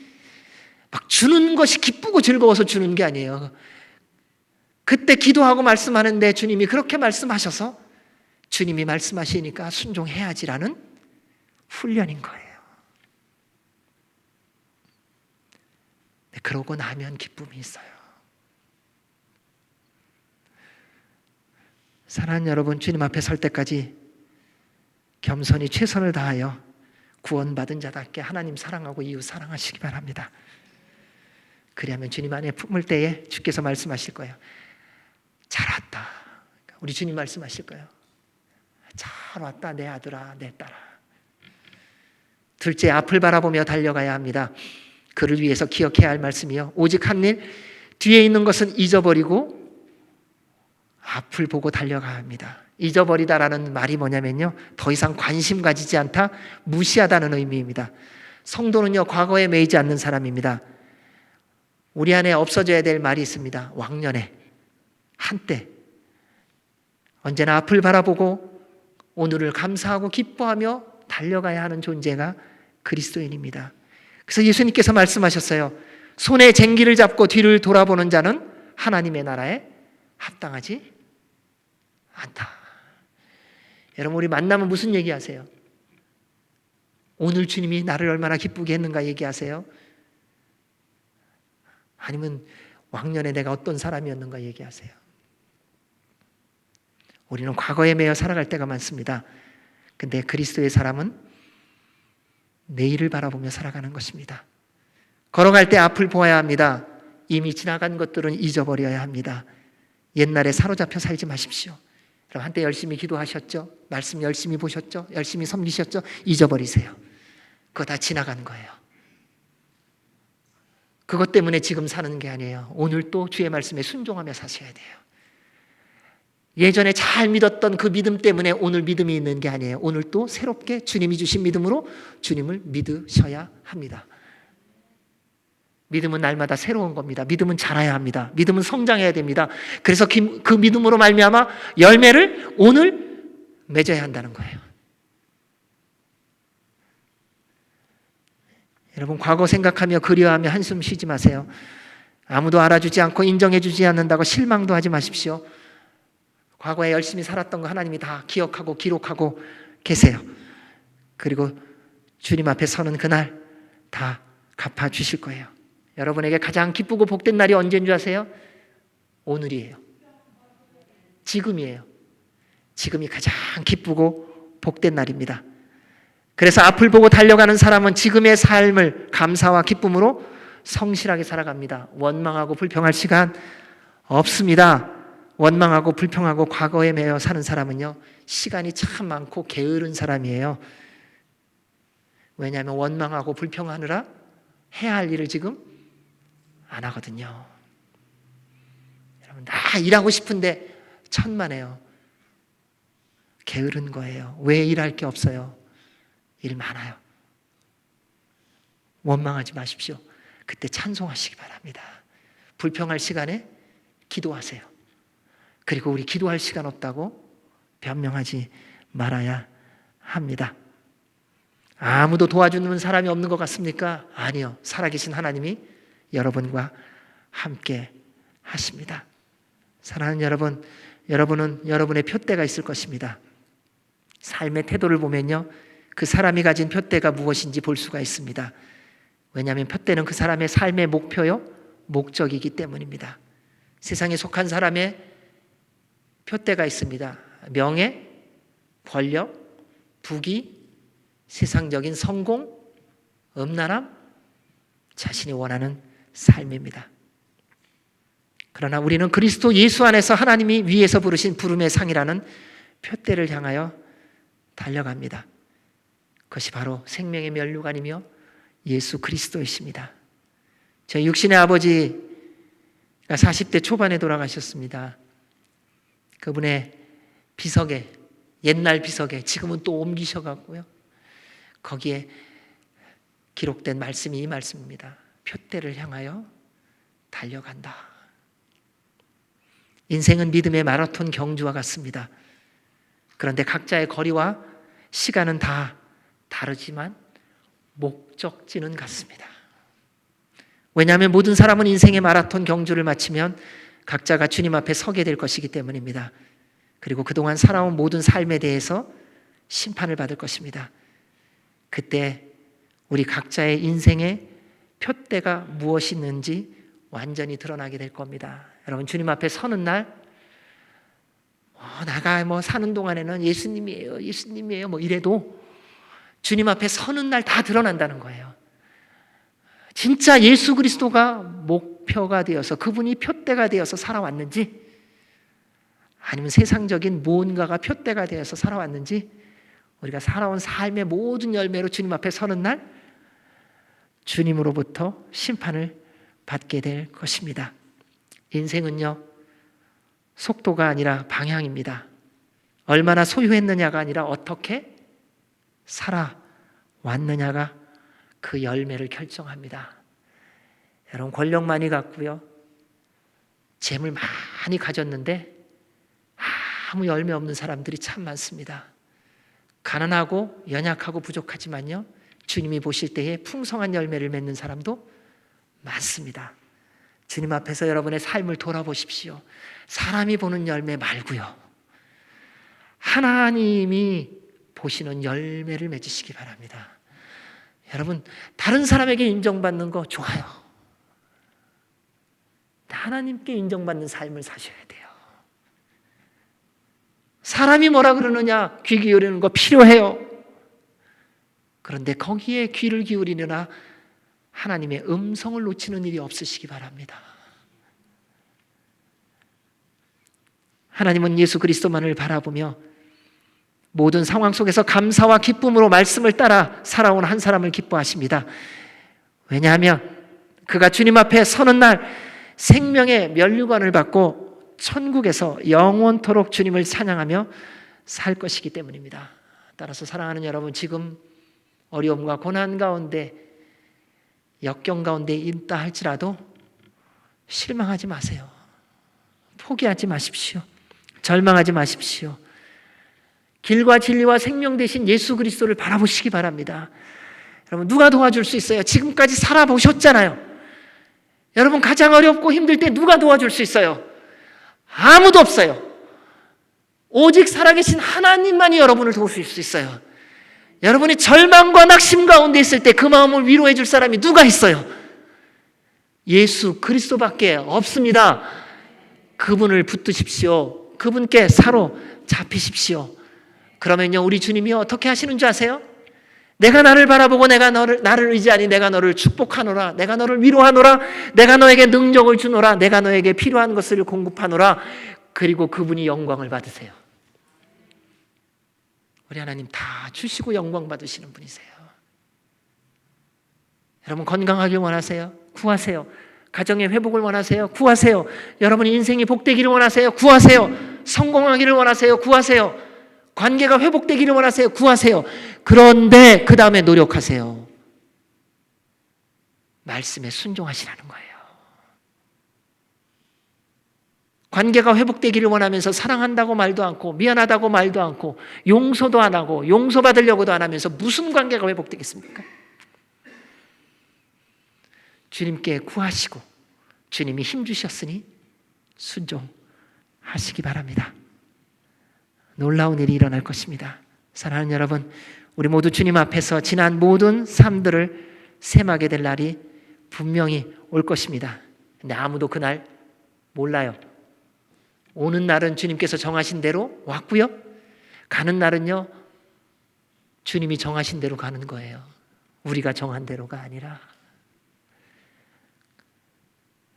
막 주는 것이 기쁘고 즐거워서 주는 게 아니에요. 그때 기도하고 말씀하는데 주님이 그렇게 말씀하셔서 주님이 말씀하시니까 순종해야지라는 훈련인 거예요. 그러고 나면 기쁨이 있어요. 사랑하는 여러분, 주님 앞에 설 때까지 겸손히 최선을 다하여 구원받은 자답게 하나님 사랑하고 이웃 사랑하시기 바랍니다. 그리하면 주님 안에 품을 때에 주께서 말씀하실 거예요. 잘 왔다. 우리 주님 말씀하실 거예요. 잘 왔다, 내 아들아, 내 딸아. 둘째, 앞을 바라보며 달려가야 합니다. 그를 위해서 기억해야 할 말씀이요, 오직 한 일, 뒤에 있는 것은 잊어버리고 앞을 보고 달려가야 합니다. 잊어버리다라는 말이 뭐냐면요, 더 이상 관심 가지지 않다, 무시하다는 의미입니다. 성도는요, 과거에 매이지 않는 사람입니다. 우리 안에 없어져야 될 말이 있습니다. 왕년에, 한때, 언제나 앞을 바라보고 오늘을 감사하고 기뻐하며 달려가야 하는 존재가 그리스도인입니다. 그래서 예수님께서 말씀하셨어요. 손에 쟁기를 잡고 뒤를 돌아보는 자는 하나님의 나라에 합당하지 않다. 여러분, 우리 만나면 무슨 얘기하세요? 오늘 주님이 나를 얼마나 기쁘게 했는가 얘기하세요? 아니면 왕년에 내가 어떤 사람이었는가 얘기하세요? 우리는 과거에 매여 살아갈 때가 많습니다. 근데 그리스도의 사람은 내일을 바라보며 살아가는 것입니다. 걸어갈 때 앞을 보아야 합니다. 이미 지나간 것들은 잊어버려야 합니다. 옛날에 사로잡혀 살지 마십시오. 그럼 한때 열심히 기도하셨죠? 말씀 열심히 보셨죠? 열심히 섬기셨죠? 잊어버리세요. 그거 다 지나간 거예요. 그것 때문에 지금 사는 게 아니에요. 오늘 또 주의 말씀에 순종하며 사셔야 돼요. 예전에 잘 믿었던 그 믿음 때문에 오늘 믿음이 있는 게 아니에요. 오늘 또 새롭게 주님이 주신 믿음으로 주님을 믿으셔야 합니다. 믿음은 날마다 새로운 겁니다. 믿음은 자라야 합니다. 믿음은 성장해야 됩니다. 그래서 그 믿음으로 말미암아 열매를 오늘 맺어야 한다는 거예요. 여러분, 과거 생각하며 그리워하며 한숨 쉬지 마세요. 아무도 알아주지 않고 인정해주지 않는다고 실망도 하지 마십시오. 과거에 열심히 살았던 거 하나님이 다 기억하고 기록하고 계세요. 그리고 주님 앞에 서는 그날 다 갚아주실 거예요. 여러분에게 가장 기쁘고 복된 날이 언제인 줄 아세요? 오늘이에요. 지금이에요. 지금이 가장 기쁘고 복된 날입니다. 그래서 앞을 보고 달려가는 사람은 지금의 삶을 감사와 기쁨으로 성실하게 살아갑니다. 원망하고 불평할 시간 없습니다. 원망하고 불평하고 과거에 매여 사는 사람은요, 시간이 참 많고 게으른 사람이에요. 왜냐하면 원망하고 불평하느라 해야 할 일을 지금 안 하거든요. 여러분, 다 일하고 싶은데 천만에요. 게으른 거예요. 왜 일할 게 없어요? 일 많아요. 원망하지 마십시오. 그때 찬송하시기 바랍니다. 불평할 시간에 기도하세요. 그리고 우리 기도할 시간 없다고 변명하지 말아야 합니다. 아무도 도와주는 사람이 없는 것 같습니까? 아니요. 살아계신 하나님이 여러분과 함께 하십니다. 사랑하는 여러분, 여러분은 여러분의 표대가 있을 것입니다. 삶의 태도를 보면요, 그 사람이 가진 표대가 무엇인지 볼 수가 있습니다. 왜냐하면 표대는 그 사람의 삶의 목표요, 목적이기 때문입니다. 세상에 속한 사람의 표대가 있습니다. 명예, 권력, 부귀, 세상적인 성공, 음란함, 자신이 원하는 삶입니다. 그러나 우리는 그리스도 예수 안에서 하나님이 위에서 부르신 부름의 상이라는 표대를 향하여 달려갑니다. 그것이 바로 생명의 면류관이며 예수 그리스도이십니다. 저희 육신의 아버지가 40대 초반에 돌아가셨습니다. 그분의 비석에, 옛날 비석에 지금은 또 옮기셔가고요, 거기에 기록된 말씀이 이 말씀입니다. 표대를 향하여 달려간다. 인생은 믿음의 마라톤 경주와 같습니다. 그런데 각자의 거리와 시간은 다 다르지만 목적지는 같습니다. 왜냐하면 모든 사람은 인생의 마라톤 경주를 마치면 각자가 주님 앞에 서게 될 것이기 때문입니다. 그리고 그동안 살아온 모든 삶에 대해서 심판을 받을 것입니다. 그때 우리 각자의 인생의 표대가 무엇이 있는지 완전히 드러나게 될 겁니다. 여러분, 주님 앞에 서는 날, 나가 사는 동안에는 예수님이에요, 예수님이에요, 이래도 주님 앞에 서는 날 다 드러난다는 거예요. 진짜 예수 그리스도가 목표가 되어서, 그분이 표대가 되어서 살아왔는지, 아니면 세상적인 무언가가 표대가 되어서 살아왔는지, 우리가 살아온 삶의 모든 열매로 주님 앞에 서는 날 주님으로부터 심판을 받게 될 것입니다. 인생은요, 속도가 아니라 방향입니다. 얼마나 소유했느냐가 아니라 어떻게 살아왔느냐가 그 열매를 결정합니다. 여러분, 권력 많이 갖고요, 재물 많이 가졌는데 아무 열매 없는 사람들이 참 많습니다. 가난하고 연약하고 부족하지만요, 주님이 보실 때에 풍성한 열매를 맺는 사람도 많습니다. 주님 앞에서 여러분의 삶을 돌아보십시오. 사람이 보는 열매 말고요, 하나님이 보시는 열매를 맺으시기 바랍니다. 여러분, 다른 사람에게 인정받는 거 좋아요. 하나님께 인정받는 삶을 사셔야 돼요. 사람이 뭐라 그러느냐 귀 기울이는 거 필요해요. 그런데 거기에 귀를 기울이느라 하나님의 음성을 놓치는 일이 없으시기 바랍니다. 하나님은 예수 그리스도만을 바라보며 모든 상황 속에서 감사와 기쁨으로 말씀을 따라 살아온 한 사람을 기뻐하십니다. 왜냐하면 그가 주님 앞에 서는 날 생명의 면류관을 받고 천국에서 영원토록 주님을 찬양하며 살 것이기 때문입니다. 따라서 사랑하는 여러분, 지금 어려움과 고난 가운데, 역경 가운데 있다 할지라도 실망하지 마세요. 포기하지 마십시오. 절망하지 마십시오. 길과 진리와 생명 되신 예수 그리스도를 바라보시기 바랍니다. 여러분, 누가 도와줄 수 있어요? 지금까지 살아보셨잖아요. 여러분, 가장 어렵고 힘들 때 누가 도와줄 수 있어요? 아무도 없어요. 오직 살아계신 하나님만이 여러분을 도우실 수 있어요. 여러분이 절망과 낙심 가운데 있을 때 그 마음을 위로해 줄 사람이 누가 있어요? 예수 그리스도밖에 없습니다. 그분을 붙드십시오. 그분께 사로잡히십시오. 그러면요, 우리 주님이 어떻게 하시는 줄 아세요? 내가 나를 바라보고 내가 나를 의지하니 내가 너를 축복하노라. 내가 너를 위로하노라. 내가 너에게 능력을 주노라. 내가 너에게 필요한 것을 공급하노라. 그리고 그분이 영광을 받으세요. 우리 하나님 다 주시고 영광 받으시는 분이세요. 여러분, 건강하길 원하세요? 구하세요. 가정의 회복을 원하세요? 구하세요. 여러분 인생이 복되기를 원하세요? 구하세요. 성공하기를 원하세요? 구하세요. 관계가 회복되기를 원하세요? 구하세요. 그런데 그 다음에 노력하세요. 말씀에 순종하시라는 거예요. 관계가 회복되기를 원하면서 사랑한다고 말도 않고 미안하다고 말도 않고 용서도 안 하고 용서받으려고도 안 하면서 무슨 관계가 회복되겠습니까? 주님께 구하시고 주님이 힘 주셨으니 순종하시기 바랍니다. 놀라운 일이 일어날 것입니다. 사랑하는 여러분, 우리 모두 주님 앞에서 지난 모든 삶들을 셈하게 될 날이 분명히 올 것입니다. 근데 아무도 그날 몰라요. 오는 날은 주님께서 정하신 대로 왔고요, 가는 날은요 주님이 정하신 대로 가는 거예요. 우리가 정한 대로가 아니라.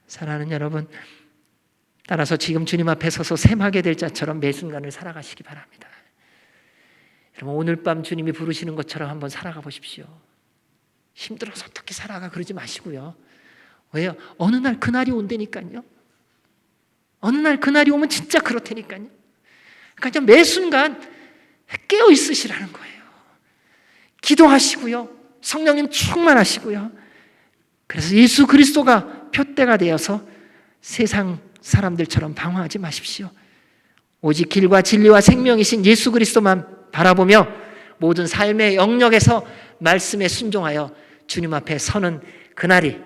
사랑하는 여러분, 따라서 지금 주님 앞에 서서 셈하게 될 자처럼 매 순간을 살아가시기 바랍니다. 여러분, 오늘 밤 주님이 부르시는 것처럼 한번 살아가 보십시오. 힘들어서 어떻게 살아가 그러지 마시고요. 왜요? 어느 날 그날이 온다니까요. 어느 날 그날이 오면 진짜 그렇다니까요. 그러니까 매 순간 깨어 있으시라는 거예요. 기도하시고요, 성령님 충만하시고요. 그래서 예수 그리스도가 표대가 되어서 세상 사람들처럼 방황하지 마십시오. 오직 길과 진리와 생명이신 예수 그리스도만 바라보며 모든 삶의 영역에서 말씀에 순종하여 주님 앞에 서는 그날이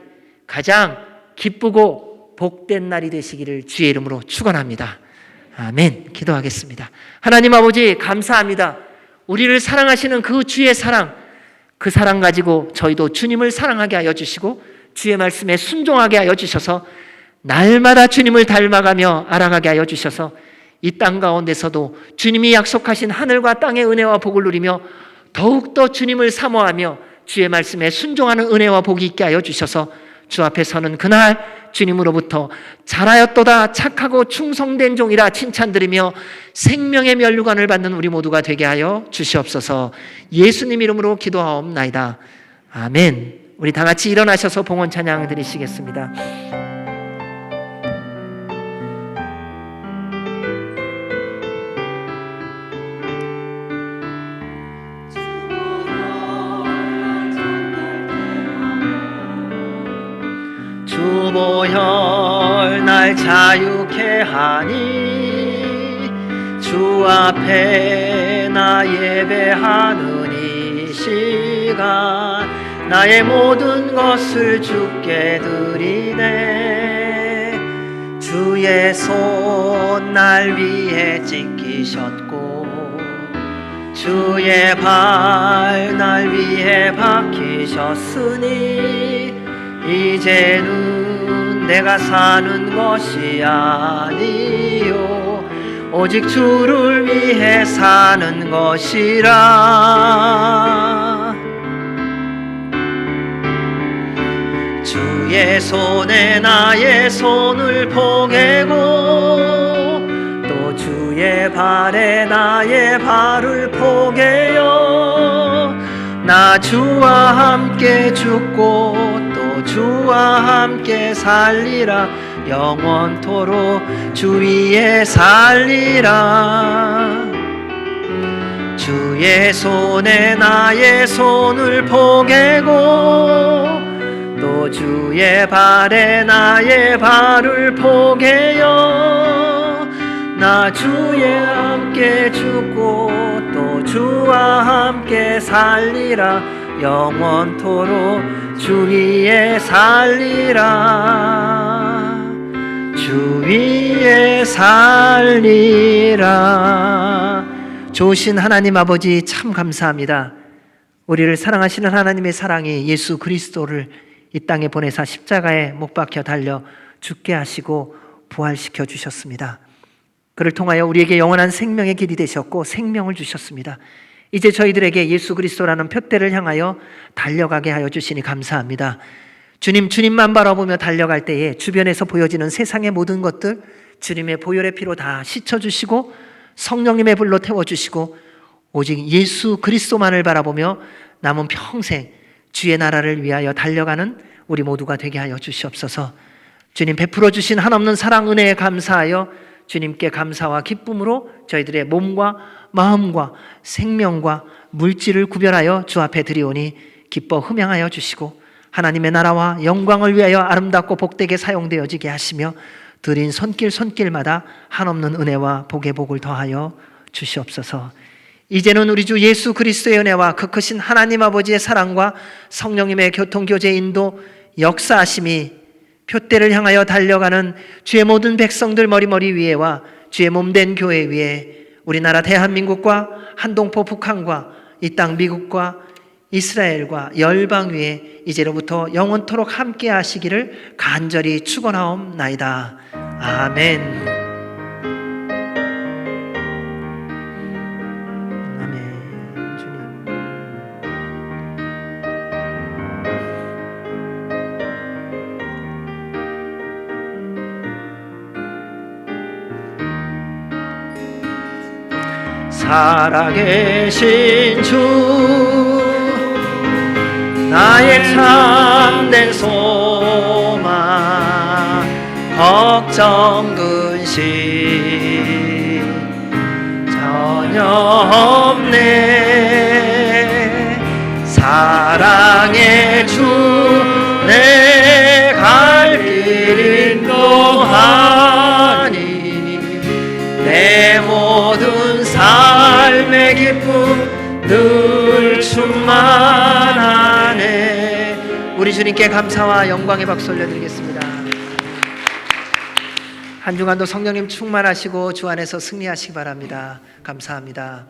가장 기쁘고 복된 날이 되시기를 주의 이름으로 축원합니다. 아멘. 기도하겠습니다. 하나님 아버지, 감사합니다. 우리를 사랑하시는 그 주의 사랑, 그 사랑 가지고 저희도 주님을 사랑하게 하여 주시고 주의 말씀에 순종하게 하여 주셔서 날마다 주님을 닮아가며 알아가게 하여 주셔서 이 땅 가운데서도 주님이 약속하신 하늘과 땅의 은혜와 복을 누리며 더욱더 주님을 사모하며 주의 말씀에 순종하는 은혜와 복이 있게 하여 주셔서 주 앞에 서는 그날 주님으로부터 잘하였도다 착하고 충성된 종이라 칭찬드리며 생명의 면류관을 받는 우리 모두가 되게 하여 주시옵소서. 예수님 이름으로 기도하옵나이다. 아멘. 우리 다 같이 일어나셔서 봉헌 찬양 드리시겠습니다. 날 자유케 하니 주 앞에 나 예배하는 이 시간 나의 모든 것을 주께 드리네. 주의 손 날 위해 찢기셨고 주의 발 날 위해 박히셨으니 이제는 내가 사는 것이 아니요 오직 주를 위해 사는 것이라. 주의 손에 나의 손을 포개고 또 주의 발에 나의 발을 포개어 나 주와 함께 죽고 또 주와 함께 살리라. 영원토록 주 위에 살리라. 주의 손에 나의 손을 포개고 또 주의 발에 나의 발을 포개어 나 주에 함께 죽고 또 주와 함께 살리라. 영원토록 주 위에 살리라. 주 위에 살리라. 좋으신 하나님 아버지 참 감사합니다. 우리를 사랑하시는 하나님의 사랑이 예수 그리스도를 이 땅에 보내사 십자가에 못 박혀 달려 죽게 하시고 부활시켜 주셨습니다. 그를 통하여 우리에게 영원한 생명의 길이 되셨고 생명을 주셨습니다. 이제 저희들에게 예수 그리스도라는 표대를 향하여 달려가게 하여 주시니 감사합니다. 주님만 바라보며 달려갈 때에 주변에서 보여지는 세상의 모든 것들 주님의 보혈의 피로 다 씻어주시고 성령님의 불로 태워주시고 오직 예수 그리스도만을 바라보며 남은 평생 주의 나라를 위하여 달려가는 우리 모두가 되게 하여 주시옵소서. 주님 베풀어 주신 한없는 사랑 은혜에 감사하여 주님께 감사와 기쁨으로 저희들의 몸과 마음과 생명과 물질을 구별하여 주 앞에 드리오니 기뻐 흠양하여 주시고 하나님의 나라와 영광을 위하여 아름답고 복되게 사용되어지게 하시며 드린 손길마다 한없는 은혜와 복의 복을 더하여 주시옵소서. 이제는 우리 주 예수 그리스도의 은혜와 그 크신 하나님 아버지의 사랑과 성령님의 교통교제 인도 역사하심이 표대를 향하여 달려가는 주의 모든 백성들 머리머리 위에와 주의 몸된 교회 위에 우리나라 대한민국과 한동포 북한과 이 땅 미국과 이스라엘과 열방 위에 이제로부터 영원토록 함께 하시기를 간절히 축원하옵나이다. 아멘. 아멘. 주님. 살아계신 주 나의 참된 소망 걱정 근심 전혀 없네. 사랑의 주 내 갈 길 인도하니 내 모든 삶의 기쁨 늘 충만하네. 우리 주님께 감사와 영광의 박수 올려드리겠습니다. 한 주간도 성령님 충만하시고 주 안에서 승리하시기 바랍니다. 감사합니다.